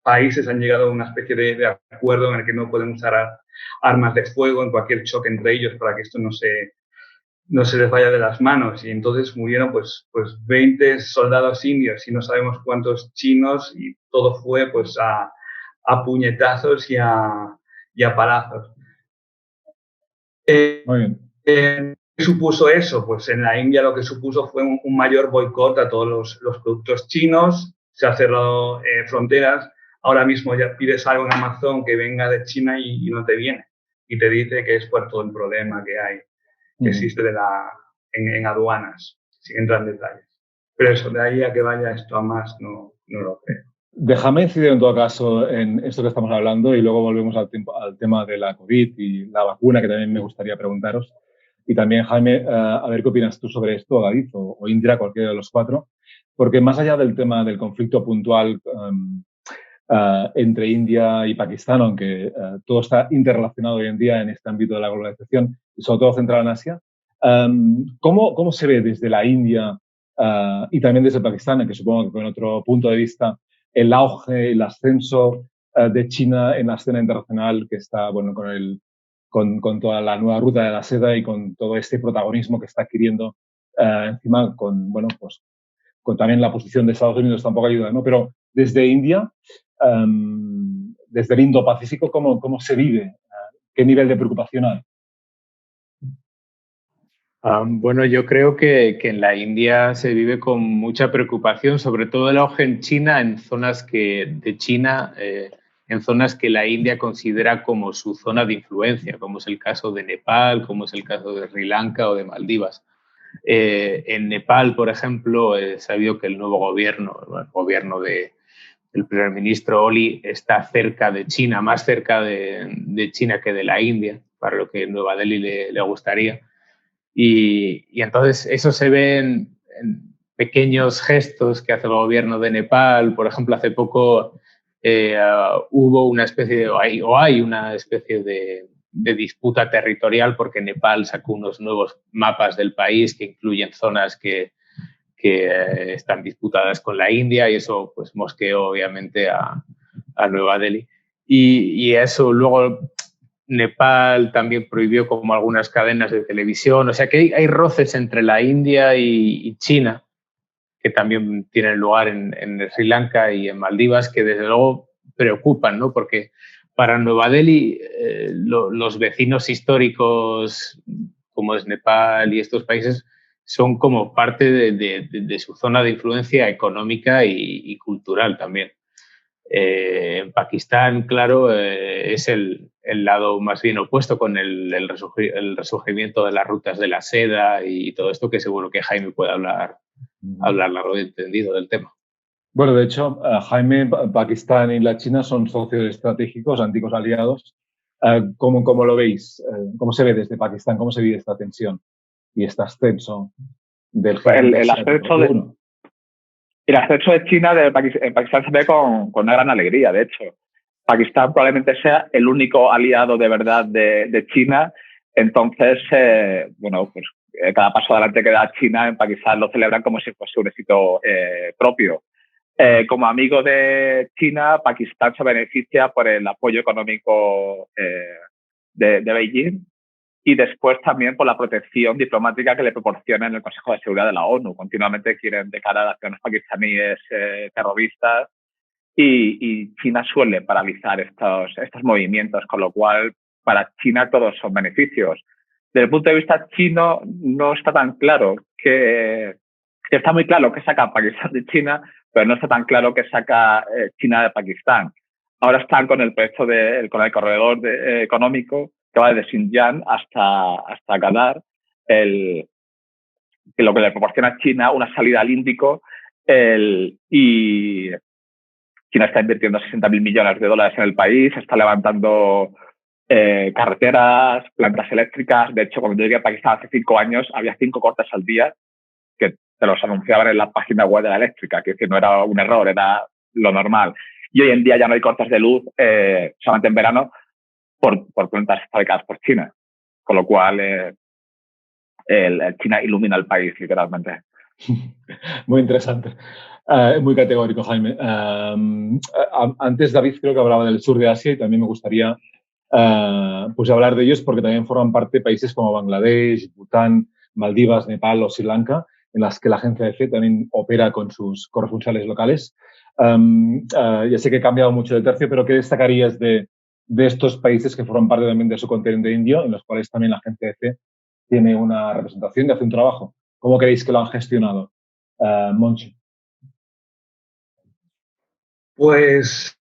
países han llegado a una especie de acuerdo en el que no pueden usar armas de fuego en cualquier choque entre ellos para que esto no se les vaya de las manos. Y entonces murieron pues 20 soldados indios y no sabemos cuántos chinos, y todo fue pues a puñetazos y a palazos. Muy bien. ¿Qué supuso eso? Pues en la India lo que supuso fue un mayor boicot a todos los productos chinos. Se han cerrado fronteras. Ahora mismo ya pides algo en Amazon que venga de China y no te viene. Y te dice que es por todo el problema que hay, que existe en aduanas, sin entrar en detalles. Pero eso, de ahí a que vaya esto a más, no lo creo. Déjame incidir en todo caso en esto que estamos hablando y luego volvemos al tema de la COVID y la vacuna, que también me gustaría preguntaros. Y también, Jaime, a ver qué opinas tú sobre esto, David, o Indira, cualquiera de los cuatro. Porque más allá del tema del conflicto puntual entre India y Pakistán, aunque todo está interrelacionado hoy en día en este ámbito de la globalización, y sobre todo centrado en Asia, ¿cómo se ve desde la India y también desde Pakistán, que supongo que con otro punto de vista, el auge, el ascenso de China en la escena internacional, que está, bueno, con toda la nueva ruta de la seda y con todo este protagonismo que está adquiriendo encima con también la posición de Estados Unidos tampoco ayuda, ¿no? Pero desde India, desde el Indo-Pacífico, ¿cómo se vive? ¿Qué nivel de preocupación hay? Bueno, yo creo que en la India se vive con mucha preocupación, sobre todo el auge en China, en zonas de China, en zonas que la India considera como su zona de influencia, como es el caso de Nepal, como es el caso de Sri Lanka o de Maldivas. En Nepal, por ejemplo, he sabido que el nuevo gobierno, el gobierno del primer ministro Oli, está cerca de China, más cerca de China que de la India, para lo que Nueva Delhi le gustaría. Y entonces eso se ve en pequeños gestos que hace el gobierno de Nepal. Por ejemplo, hace poco hubo una especie hay una especie de disputa territorial porque Nepal sacó unos nuevos mapas del país que incluyen zonas que están disputadas con la India, y eso pues mosqueó obviamente a Nueva Delhi. Y eso luego Nepal también prohibió como algunas cadenas de televisión. O sea que hay roces entre la India y China, que también tienen lugar en Sri Lanka y en Maldivas, que desde luego preocupan, ¿no? Porque para Nueva Delhi los vecinos históricos, como es Nepal y estos países, son como parte de su zona de influencia económica y cultural también. En Pakistán, claro, es el lado más bien opuesto, con el resurgimiento de las rutas de la seda y todo esto, que seguro que Jaime puede hablar largo y entendido del tema. Bueno, de hecho, Jaime, Pakistán y la China son socios estratégicos, antiguos aliados. ¿Cómo lo veis? ¿Cómo se ve desde Pakistán? ¿Cómo se vive esta tensión y este ascenso del el ascenso de China en Pakistán se ve con una gran alegría, de hecho. Pakistán probablemente sea el único aliado de verdad de China. Entonces, pues cada paso adelante que da China en Pakistán lo celebran como si fuese un éxito propio. Como amigo de China, Pakistán se beneficia por el apoyo económico de Beijing, y después también por la protección diplomática que le proporciona en el Consejo de Seguridad de la ONU. Continuamente quieren declarar a acciones pakistaníes terroristas, y China suele paralizar estos movimientos, con lo cual para China todos son beneficios. Desde el punto de vista chino no está tan claro que está muy claro que saca Pakistán de China, pero no está tan claro que saca China de Pakistán. Ahora están con el proyecto con el corredor económico que va desde Xinjiang hasta Gadar, que lo que le proporciona a China una salida al Índico, y China está invirtiendo 60.000 millones de dólares en el país, está levantando carreteras, plantas eléctricas. De hecho, cuando yo llegué a Pakistán hace 5 años, había 5 cortes al día que te los anunciaban en la página web de la eléctrica, que es decir, no era un error, era lo normal. Y hoy en día ya no hay cortes de luz, solamente en verano, por plantas fabricadas por China. Con lo cual, China ilumina el país, literalmente. Muy interesante. Muy categórico, Jaime. Antes David creo que hablaba del sur de Asia, y también me gustaría pues hablar de ellos, porque también forman parte de países como Bangladesh, Bután, Maldivas, Nepal o Sri Lanka, en las que la agencia EFE también opera con sus corresponsales locales. Ya sé que he cambiado mucho de tercio, pero ¿qué destacarías de estos países que forman parte también de su continente indio, en los cuales también la agencia EFE tiene una representación y hace un trabajo? ¿Cómo creéis que lo han gestionado? Monchi. Pues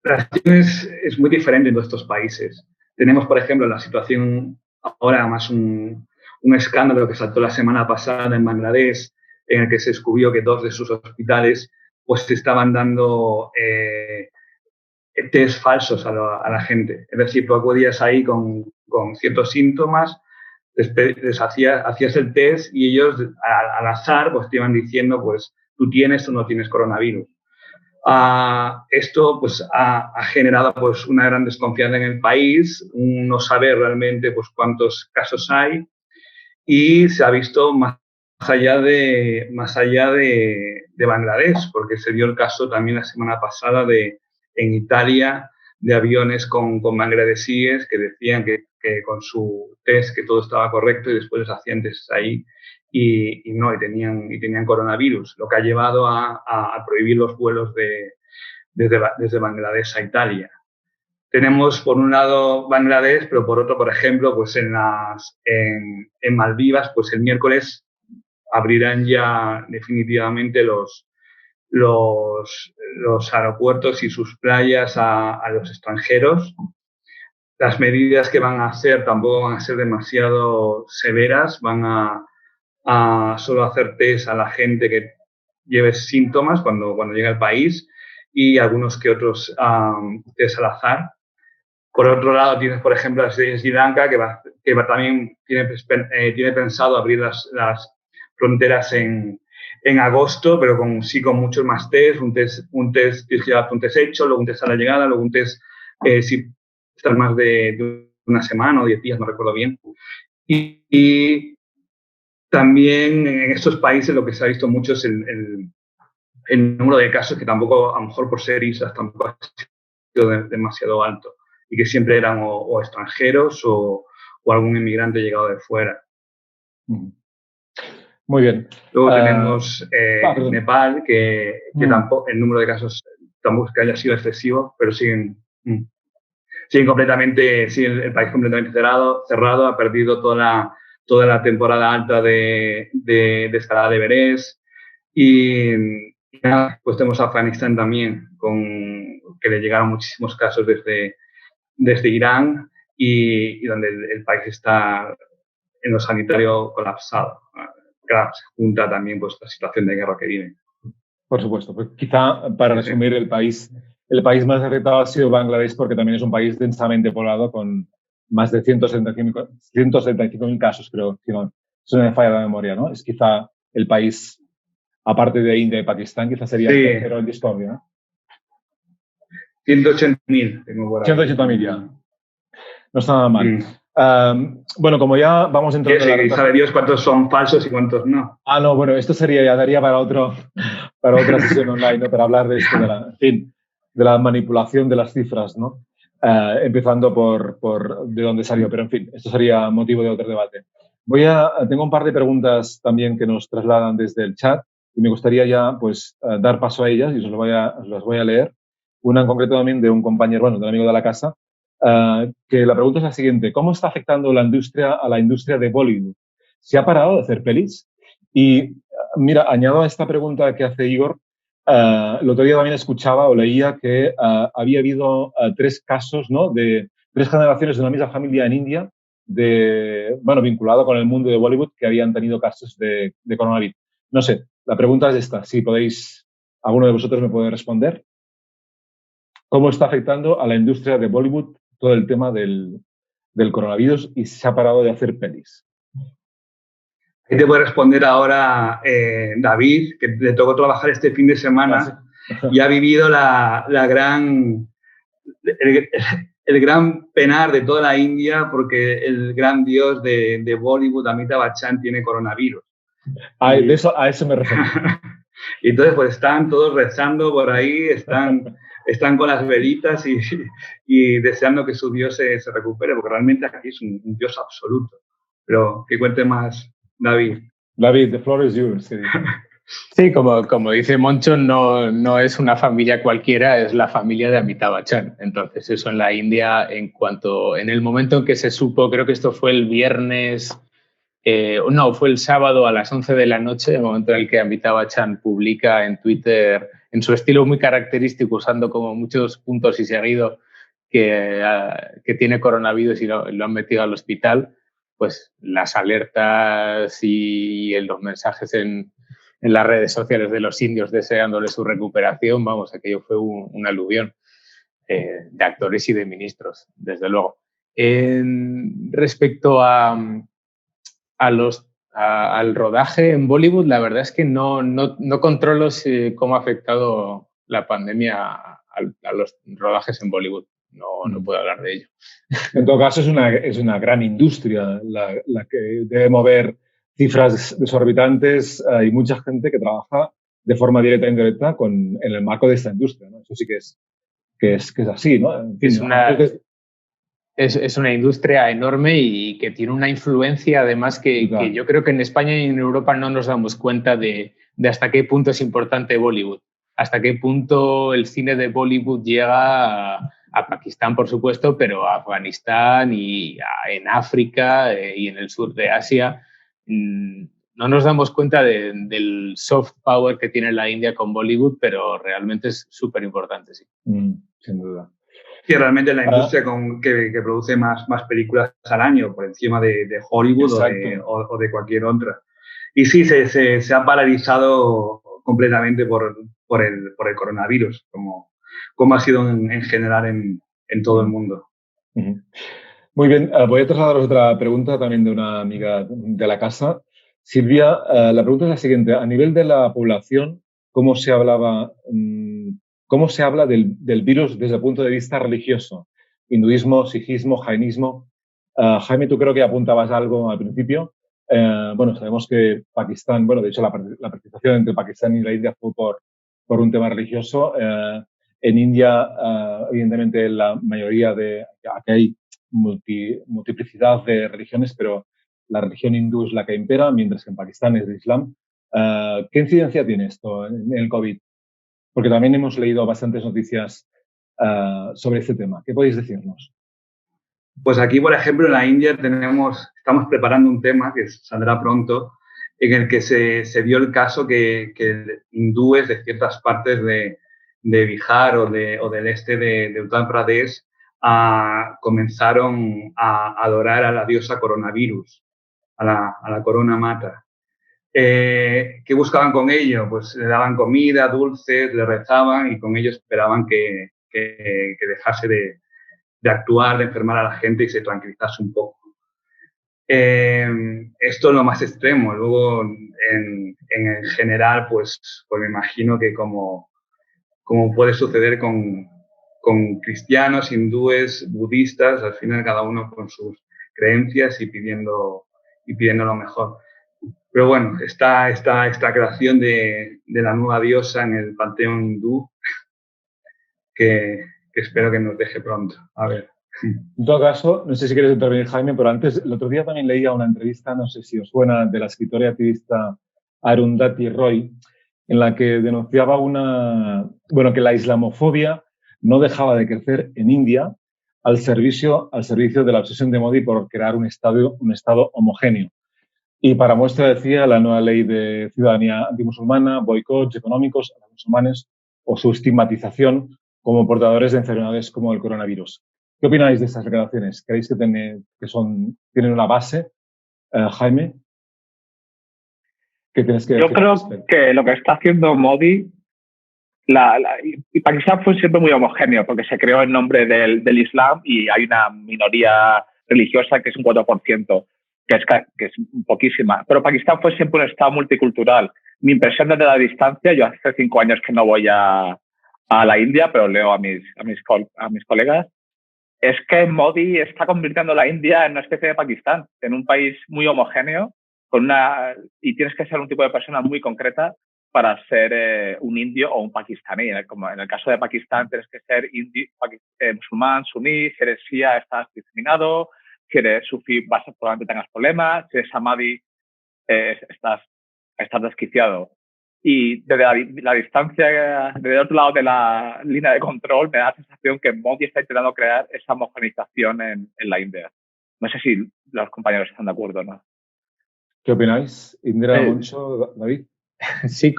la situación es muy diferente en todos estos países. Tenemos, por ejemplo, la situación ahora más un escándalo que saltó la semana pasada en Bangladesh, en el que se descubrió que 2 de sus hospitales pues estaban dando test falsos a la gente. Es decir, tú acudías ahí con ciertos síntomas, hacías el test y ellos al azar pues te iban diciendo pues tú tienes o no tienes coronavirus. Esto pues ha generado pues una gran desconfianza en el país, no saber realmente pues cuántos casos hay, y se ha visto más allá de Bangladesh, porque se dio el caso también la semana pasada en Italia de aviones con bangladesíes que decían que con su test que todo estaba correcto, y después les hacían test ahí y tenían coronavirus, lo que ha llevado a prohibir los vuelos desde Bangladesh a Italia. Tenemos por un lado Bangladesh, pero por otro, por ejemplo, pues en Maldivas, pues el miércoles abrirán ya definitivamente los aeropuertos y sus playas a los extranjeros. Las medidas que van a hacer tampoco van a ser demasiado severas, van a solo hacer test a la gente que lleve síntomas cuando llega al país y algunos que otros test al azar. Por otro lado, tienes, por ejemplo, la Sri Lanka, que también tiene pensado abrir las fronteras en agosto, pero con muchos más test, un test tienes que llevarte un test hecho, luego un test a la llegada, luego un test si estás más de una semana o 10 días, no recuerdo bien. Y también en estos países lo que se ha visto mucho es el número de casos que tampoco, a lo mejor por ser islas, tampoco ha sido demasiado alto y que siempre eran o extranjeros o algún inmigrante llegado de fuera. Muy bien. Luego tenemos Nepal, que tampoco, el número de casos tampoco es que haya sido excesivo, pero siguen completamente, el país completamente cerrado, ha perdido toda la temporada alta de escalada de Everest. Y pues tenemos Afganistán también, que le llegaron muchísimos casos desde Irán y donde el país está en lo sanitario colapsado. Claro, se junta también pues la situación de guerra que vive. Por supuesto. Pues quizá, para resumir, el país más afectado ha sido Bangladesh, porque también es un país densamente poblado con más de 175.000 casos, creo, si no me falla la memoria, ¿no? Es quizá el país, aparte de India y Pakistán, quizá sería el tercero en discordia, ¿no? 180.000 tengo por ahí. 180.000 ya. No está nada mal. Bueno, como ya vamos entrando... Sí, sabe Dios cuántos son falsos y cuántos no. No, bueno, esto daría para otra sesión online, ¿no? Para hablar de esto, de la manipulación de las cifras, ¿no? Empezando por de dónde salió, pero en fin, esto sería motivo de otro debate. Tengo un par de preguntas también que nos trasladan desde el chat y me gustaría ya, pues, dar paso a ellas y os las voy a leer. Una en concreto también de un compañero, del amigo de la casa, que la pregunta es la siguiente: ¿cómo está afectando a la industria de Bollywood? ¿Se ha parado de hacer pelis? Y mira, añado a esta pregunta que hace Igor, el otro día también escuchaba o leía que había habido 3 casos, ¿no?, de 3 generaciones de una misma familia en India, vinculado con el mundo de Bollywood, que habían tenido casos de coronavirus. No sé, la pregunta es esta, si alguno de vosotros me puede responder. ¿Cómo está afectando a la industria de Bollywood todo el tema del coronavirus y se ha parado de hacer pelis? Ahí te voy a responder ahora David, que le tocó trabajar este fin de semana y ha vivido el gran penar de toda la India porque el gran dios de Bollywood, Amitabh Bachchan, tiene coronavirus. A eso me refiero. Y entonces pues están todos rezando por ahí, están con las velitas y deseando que su dios se recupere, porque realmente aquí es un dios absoluto. Pero que cuente más David. David, the floor is yours. Sí, como dice Moncho, no es una familia cualquiera, es la familia de Amitabh Bachchan. Entonces, eso en la India, en el momento en que se supo, creo que esto fue el viernes, fue el sábado a las 11 de la noche, el momento en el que Amitabh Bachchan publica en Twitter, en su estilo muy característico, usando como muchos puntos y seguido, que tiene coronavirus y lo han metido al hospital. Pues las alertas y los mensajes en las redes sociales de los indios deseándole su recuperación, aquello fue un aluvión de actores y de ministros, desde luego. Respecto al rodaje en Bollywood, la verdad es que no controlo cómo ha afectado la pandemia a los rodajes en Bollywood. No puedo hablar de ello. En todo caso, es una gran industria la que debe mover cifras desorbitantes. Hay mucha gente que trabaja de forma directa e indirecta en el marco de esta industria, ¿no? Eso sí que es así, ¿no? En fin, es una industria enorme y que tiene una influencia, además, que yo creo que en España y en Europa no nos damos cuenta de hasta qué punto es importante Bollywood, hasta qué punto el cine de Bollywood llega a Pakistán, por supuesto, pero a Afganistán y en África y en el sur de Asia. no nos damos cuenta del soft power que tiene la India con Bollywood, pero realmente es súper importante, sí. Sin duda. Sí, realmente la industria que produce más películas al año, por encima de Hollywood o de cualquier otra. Y sí, se ha paralizado completamente por el coronavirus, como ha sido en general en todo el mundo. Muy bien, voy a trasladaros otra pregunta también de una amiga de la casa. Silvia, la pregunta es la siguiente. A nivel de la población, ¿cómo se habla del virus desde el punto de vista religioso? Hinduismo, sijismo, jainismo. Jaime, tú creo que apuntabas algo al principio. Bueno, sabemos que Pakistán, bueno, de hecho la participación entre Pakistán y la India fue por un tema religioso. En India, evidentemente, la mayoría aquí hay multiplicidad de religiones, pero la religión hindú es la que impera, mientras que en Pakistán es el Islam. ¿Qué incidencia tiene esto en el COVID? Porque también hemos leído bastantes noticias sobre este tema. ¿Qué podéis decirnos? Pues aquí, por ejemplo, en la India estamos preparando un tema que saldrá pronto, en el que se vio el caso que hindúes de ciertas partes de Bihar o del este de Uttar Pradesh comenzaron a adorar a la diosa coronavirus, a la corona mata. ¿Qué buscaban con ello? Pues le daban comida, dulces, le rezaban y con ello esperaban que dejase de actuar, de enfermar a la gente y se tranquilizase un poco. Esto es lo más extremo. Luego, en general, pues me imagino que como puede suceder con cristianos, hindúes, budistas, al final cada uno con sus creencias y pidiendo lo mejor. Pero bueno, esta creación de la nueva diosa en el panteón hindú que espero que nos deje pronto. A ver. En todo caso, no sé si quieres intervenir, Jaime, pero antes, el otro día también leía una entrevista, no sé si os suena, de la escritora y activista Arundhati Roy, en la que denunciaba que la islamofobia no dejaba de crecer en India al servicio de la obsesión de Modi por crear un estado homogéneo. Y para muestra decía la nueva ley de ciudadanía antimusulmana, boicots económicos a los musulmanes o su estigmatización como portadores de enfermedades como el coronavirus. ¿Qué opináis de estas declaraciones? ¿Creéis que tienen una base, Jaime? ¿Qué tienes que decir? Yo creo que lo que está haciendo Modi, y Pakistán fue siempre muy homogéneo porque se creó en nombre del Islam y hay una minoría religiosa que es un 4%, que es poquísima. Pero Pakistán fue siempre un estado multicultural. Mi impresión desde la distancia, yo hace 5 años que no voy a la India, pero leo a mis colegas, es que Modi está convirtiendo la India en una especie de Pakistán, en un país muy homogéneo, y tienes que ser un tipo de persona muy concreta para ser un indio o un pakistaní. Como en el caso de Pakistán, tienes que ser musulmán, suní. Si eres shia, estás discriminado. Si eres sufí, probablemente tengas problemas. Si eres samadí, estás desquiciado. Y desde la distancia, desde el otro lado de la línea de control, me da la sensación que Modi está intentando crear esa homogeneización en la India. No sé si los compañeros están de acuerdo o no. ¿Qué opináis? Indira, Moncho, David. Sí,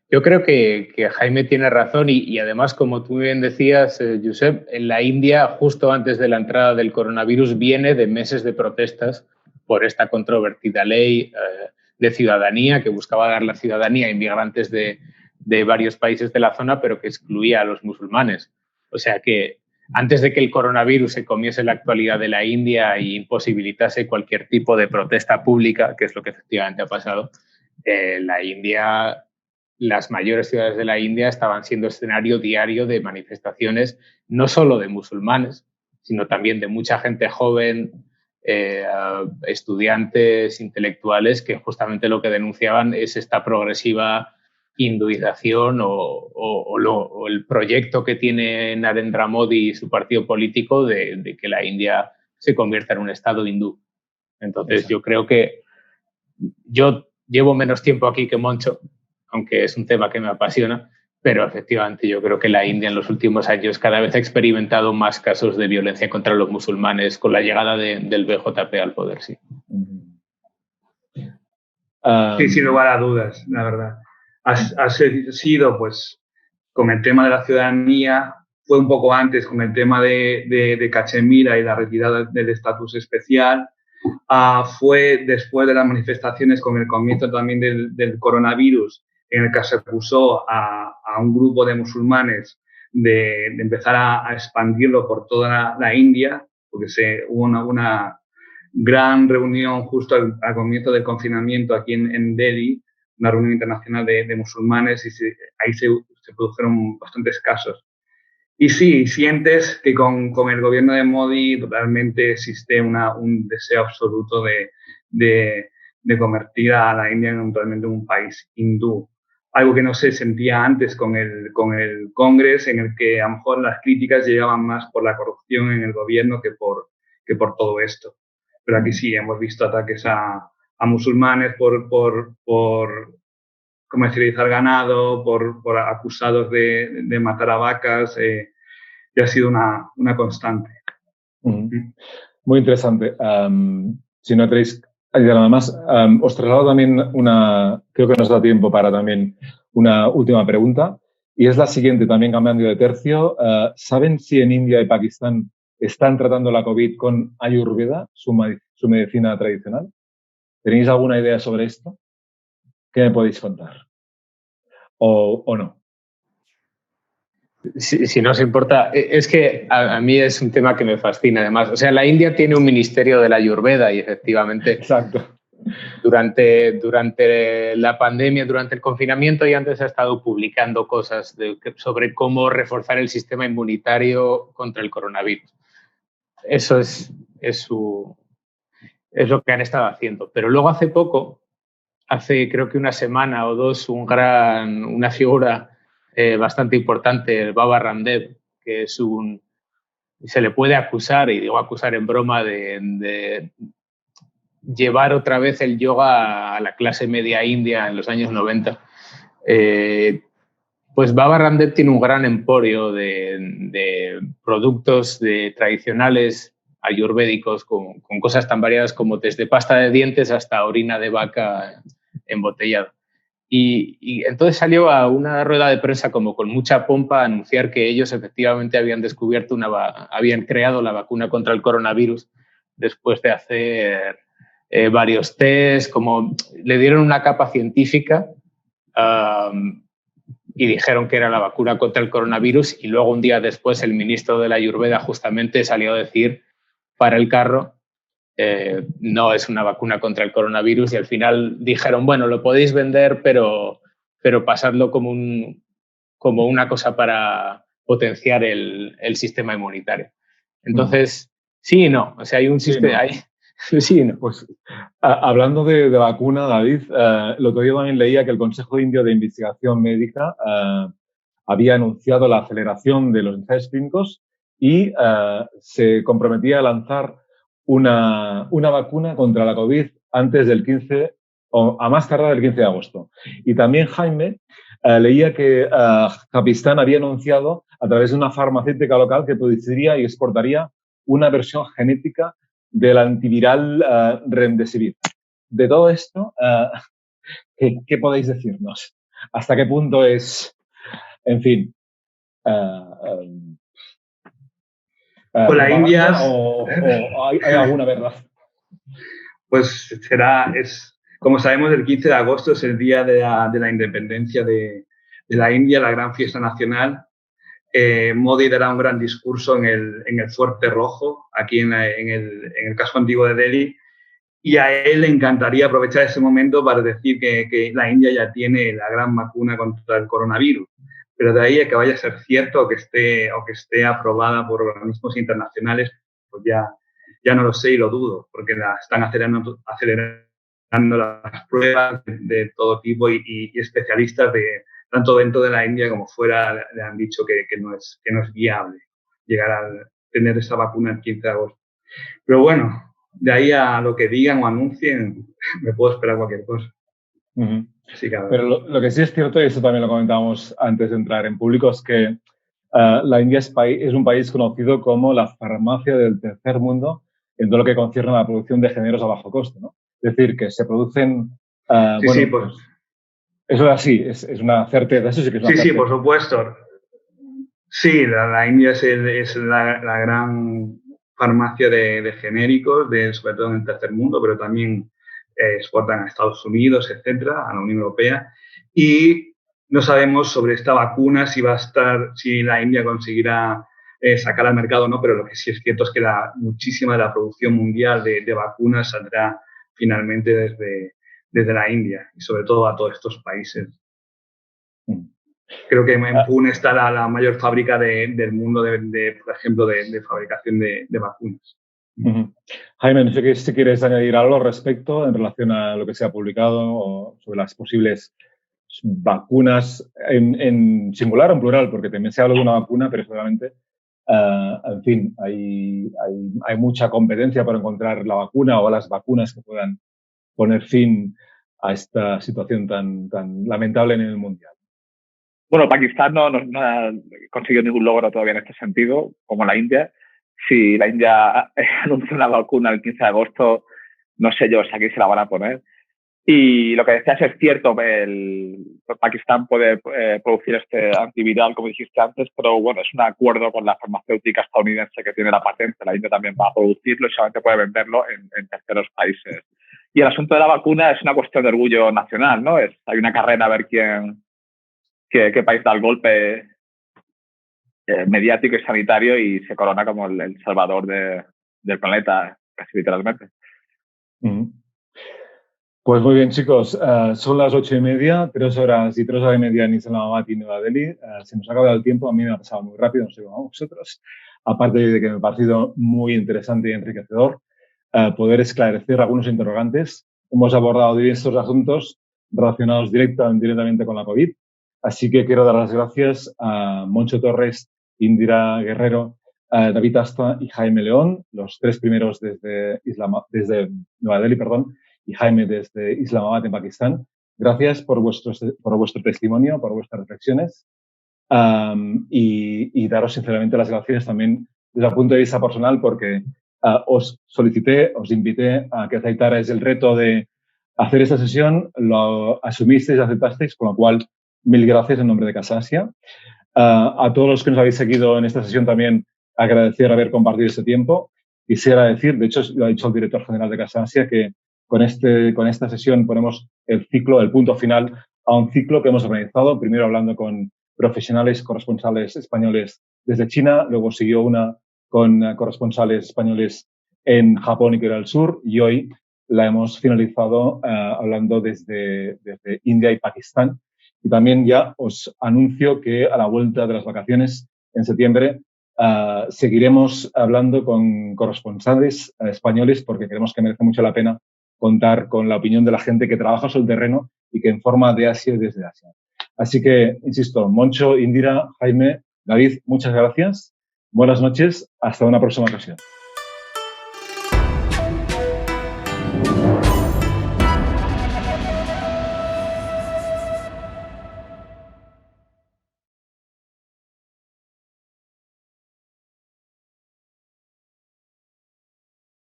yo creo que Jaime tiene razón y además, como tú bien decías, Josep, en la India, justo antes de la entrada del coronavirus, viene de meses de protestas por esta controvertida ley de ciudadanía que buscaba dar la ciudadanía a inmigrantes de varios países de la zona, pero que excluía a los musulmanes. O sea que antes de que el coronavirus se comiese la actualidad de la India e imposibilitase cualquier tipo de protesta pública, que es lo que efectivamente ha pasado, la India, las mayores ciudades de la India estaban siendo escenario diario de manifestaciones, no solo de musulmanes, sino también de mucha gente joven, estudiantes, intelectuales, que justamente lo que denunciaban es esta progresiva hinduización o el proyecto que tiene Narendra Modi y su partido político de que la India se convierta en un estado hindú. Entonces, yo creo que yo llevo menos tiempo aquí que Moncho, aunque es un tema que me apasiona, pero efectivamente yo creo que la India en los últimos años cada vez ha experimentado más casos de violencia contra los musulmanes con la llegada del BJP al poder, sí. Sí, sin lugar a dudas, la verdad. Ha sido, pues, con el tema de la ciudadanía, fue un poco antes con el tema de Cachemira y la retirada del estatus especial. Fue después de las manifestaciones con el comienzo también del coronavirus, en el que se acusó a un grupo de musulmanes de empezar a expandirlo por toda la India, porque hubo una gran reunión justo al comienzo del confinamiento aquí en Delhi, una reunión internacional de musulmanes, y ahí se produjeron bastantes casos. Y sí, sientes que con el gobierno de Modi realmente existe un deseo absoluto de convertir a la India realmente en un país hindú. Algo que no se sentía antes con el Congreso, en el que a lo mejor las críticas llegaban más por la corrupción en el gobierno que por todo esto. Pero aquí sí hemos visto ataques a musulmanes por comercializar ganado, por acusados de matar a vacas, y ha sido una constante. Muy interesante. Si no tenéis nada más, os traslado también creo que nos da tiempo para también una última pregunta, y es la siguiente, también cambiando de tercio. ¿Saben si en India y Pakistán están tratando la COVID con Ayurveda, su medicina tradicional? ¿Tenéis alguna idea sobre esto? ¿Qué me podéis contar? ¿O no? Si no os importa, es que a mí es un tema que me fascina además. O sea, la India tiene un ministerio de la Ayurveda y efectivamente Exacto. Durante la pandemia, durante el confinamiento y antes ha estado publicando cosas sobre cómo reforzar el sistema inmunitario contra el coronavirus. Eso es lo que han estado haciendo. Pero luego hace poco, creo que una semana o dos, una figura bastante importante, el Baba Ramdev, que se le puede acusar, y digo acusar en broma, de llevar otra vez el yoga a la clase media india en los años 90. Pues Baba Ramdev tiene un gran emporio de productos tradicionales ayurvédicos con cosas tan variadas como desde pasta de dientes hasta orina de vaca embotellada. Y entonces salió a una rueda de prensa como con mucha pompa a anunciar que ellos efectivamente habían habían creado la vacuna contra el coronavirus después de hacer varios test, como le dieron una capa científica y dijeron que era la vacuna contra el coronavirus, y luego un día después el ministro de la Ayurveda justamente salió a decir para el carro no es una vacuna contra el coronavirus, y al final dijeron, bueno, lo podéis vender, pero pasadlo como una cosa para potenciar el sistema inmunitario. Entonces, sí y no. O sea, hay un sistema... Sí, no. Pues hablando de vacuna, David, el otro día también leía que el Consejo Indio de Investigación Médica había anunciado la aceleración de los ensayos clínicos y se comprometía a lanzar una vacuna contra la COVID antes del 15 o a más tardar del 15 de agosto. Y también, Jaime, leía que Pakistán había anunciado a través de una farmacéutica local que produciría y exportaría una versión genética del antiviral Remdesivir. De todo esto, ¿qué podéis decirnos? ¿Hasta qué punto es, en fin, con la India o hay alguna verdad? Pues como sabemos, el 15 de agosto es el día de la independencia de la India, la gran fiesta nacional. Modi dará un gran discurso en el Fuerte Rojo, aquí en el casco antiguo de Delhi, y a él le encantaría aprovechar ese momento para decir que la India ya tiene la gran vacuna contra el coronavirus. Pero de ahí a que vaya a ser cierto o que esté aprobada por organismos internacionales, pues ya no lo sé y lo dudo, porque están acelerando las pruebas de todo tipo y especialistas tanto dentro de la India como fuera le han dicho que no es viable llegar a tener esa vacuna el 15 de agosto. Pero bueno, de ahí a lo que digan o anuncien, me puedo esperar cualquier cosa. Uh-huh. Sí, claro. Pero lo que sí es cierto, y eso también lo comentábamos antes de entrar en público, es que la India es un país conocido como la farmacia del tercer mundo en todo lo que concierne a la producción de géneros a bajo coste, ¿no? Es decir, que se producen Sí, bueno, sí, pues eso es así, es una certeza. Eso sí que es una certeza. Sí, por supuesto. Sí, la India es la gran farmacia de genéricos, sobre todo en el tercer mundo, pero también exportan a Estados Unidos, etcétera, a la Unión Europea. Y no sabemos sobre esta vacuna si la India conseguirá sacar al mercado o no, pero lo que sí es cierto es que muchísima de la producción mundial de vacunas saldrá finalmente desde la India y sobre todo a todos estos países. Creo que en Pune está la mayor fábrica del mundo, por ejemplo, de fabricación de vacunas. Jaime, no sé si quieres añadir algo al respecto en relación a lo que se ha publicado o sobre las posibles vacunas en singular o en plural, porque también se habla de una vacuna, pero seguramente, en fin, hay mucha competencia para encontrar la vacuna o las vacunas que puedan poner fin a esta situación tan lamentable en el mundial. Bueno, Pakistán no ha conseguido ningún logro todavía en este sentido, como la India. Si la India anuncia una vacuna el 15 de agosto, no sé yo si aquí se la van a poner. Y lo que decías es cierto, Pakistán puede producir este antiviral, como dijiste antes, pero bueno, es un acuerdo con la farmacéutica estadounidense que tiene la patente. La India también va a producirlo y solamente puede venderlo en terceros países. Y el asunto de la vacuna es una cuestión de orgullo nacional, ¿no? Hay una carrera a ver qué país da el golpe mediático y sanitario y se corona como el salvador del planeta, casi literalmente. Pues muy bien, chicos. Son las 8:30, 3 horas y 3 horas y media en Islamabad y Nueva Delhi. Se nos ha acabado el tiempo. A mí me ha pasado muy rápido, no sé cómo a vosotros. Aparte de que me ha parecido muy interesante y enriquecedor poder esclarecer algunos interrogantes. Hemos abordado diversos asuntos relacionados directamente con la COVID. Así que quiero dar las gracias a Moncho Torres, Indira Guerrero, David Asta y Jaime León, los tres primeros desde Nueva Delhi, y Jaime desde Islamabad, en Pakistán. Gracias por vuestro testimonio, por vuestras reflexiones y daros sinceramente las gracias también desde el punto de vista personal porque os invité a que aceptarais el reto de hacer esta sesión, lo asumisteis y aceptasteis, con lo cual mil gracias en nombre de Casa Asia. A todos los que nos habéis seguido en esta sesión también agradecer haber compartido este tiempo. Quisiera decir, de hecho lo ha dicho el director general de Casa Asia, que con esta sesión ponemos el punto final a un ciclo que hemos organizado, primero hablando con profesionales corresponsales españoles desde China, luego siguió una con corresponsales españoles en Japón y Corea del Sur y hoy la hemos finalizado hablando desde India y Pakistán. Y también ya os anuncio que a la vuelta de las vacaciones en septiembre seguiremos hablando con corresponsales españoles porque creemos que merece mucho la pena contar con la opinión de la gente que trabaja sobre el terreno y que informa de Asia y desde Asia. Así que, insisto, Moncho, Indira, Jaime, David, muchas gracias. Buenas noches. Hasta una próxima ocasión.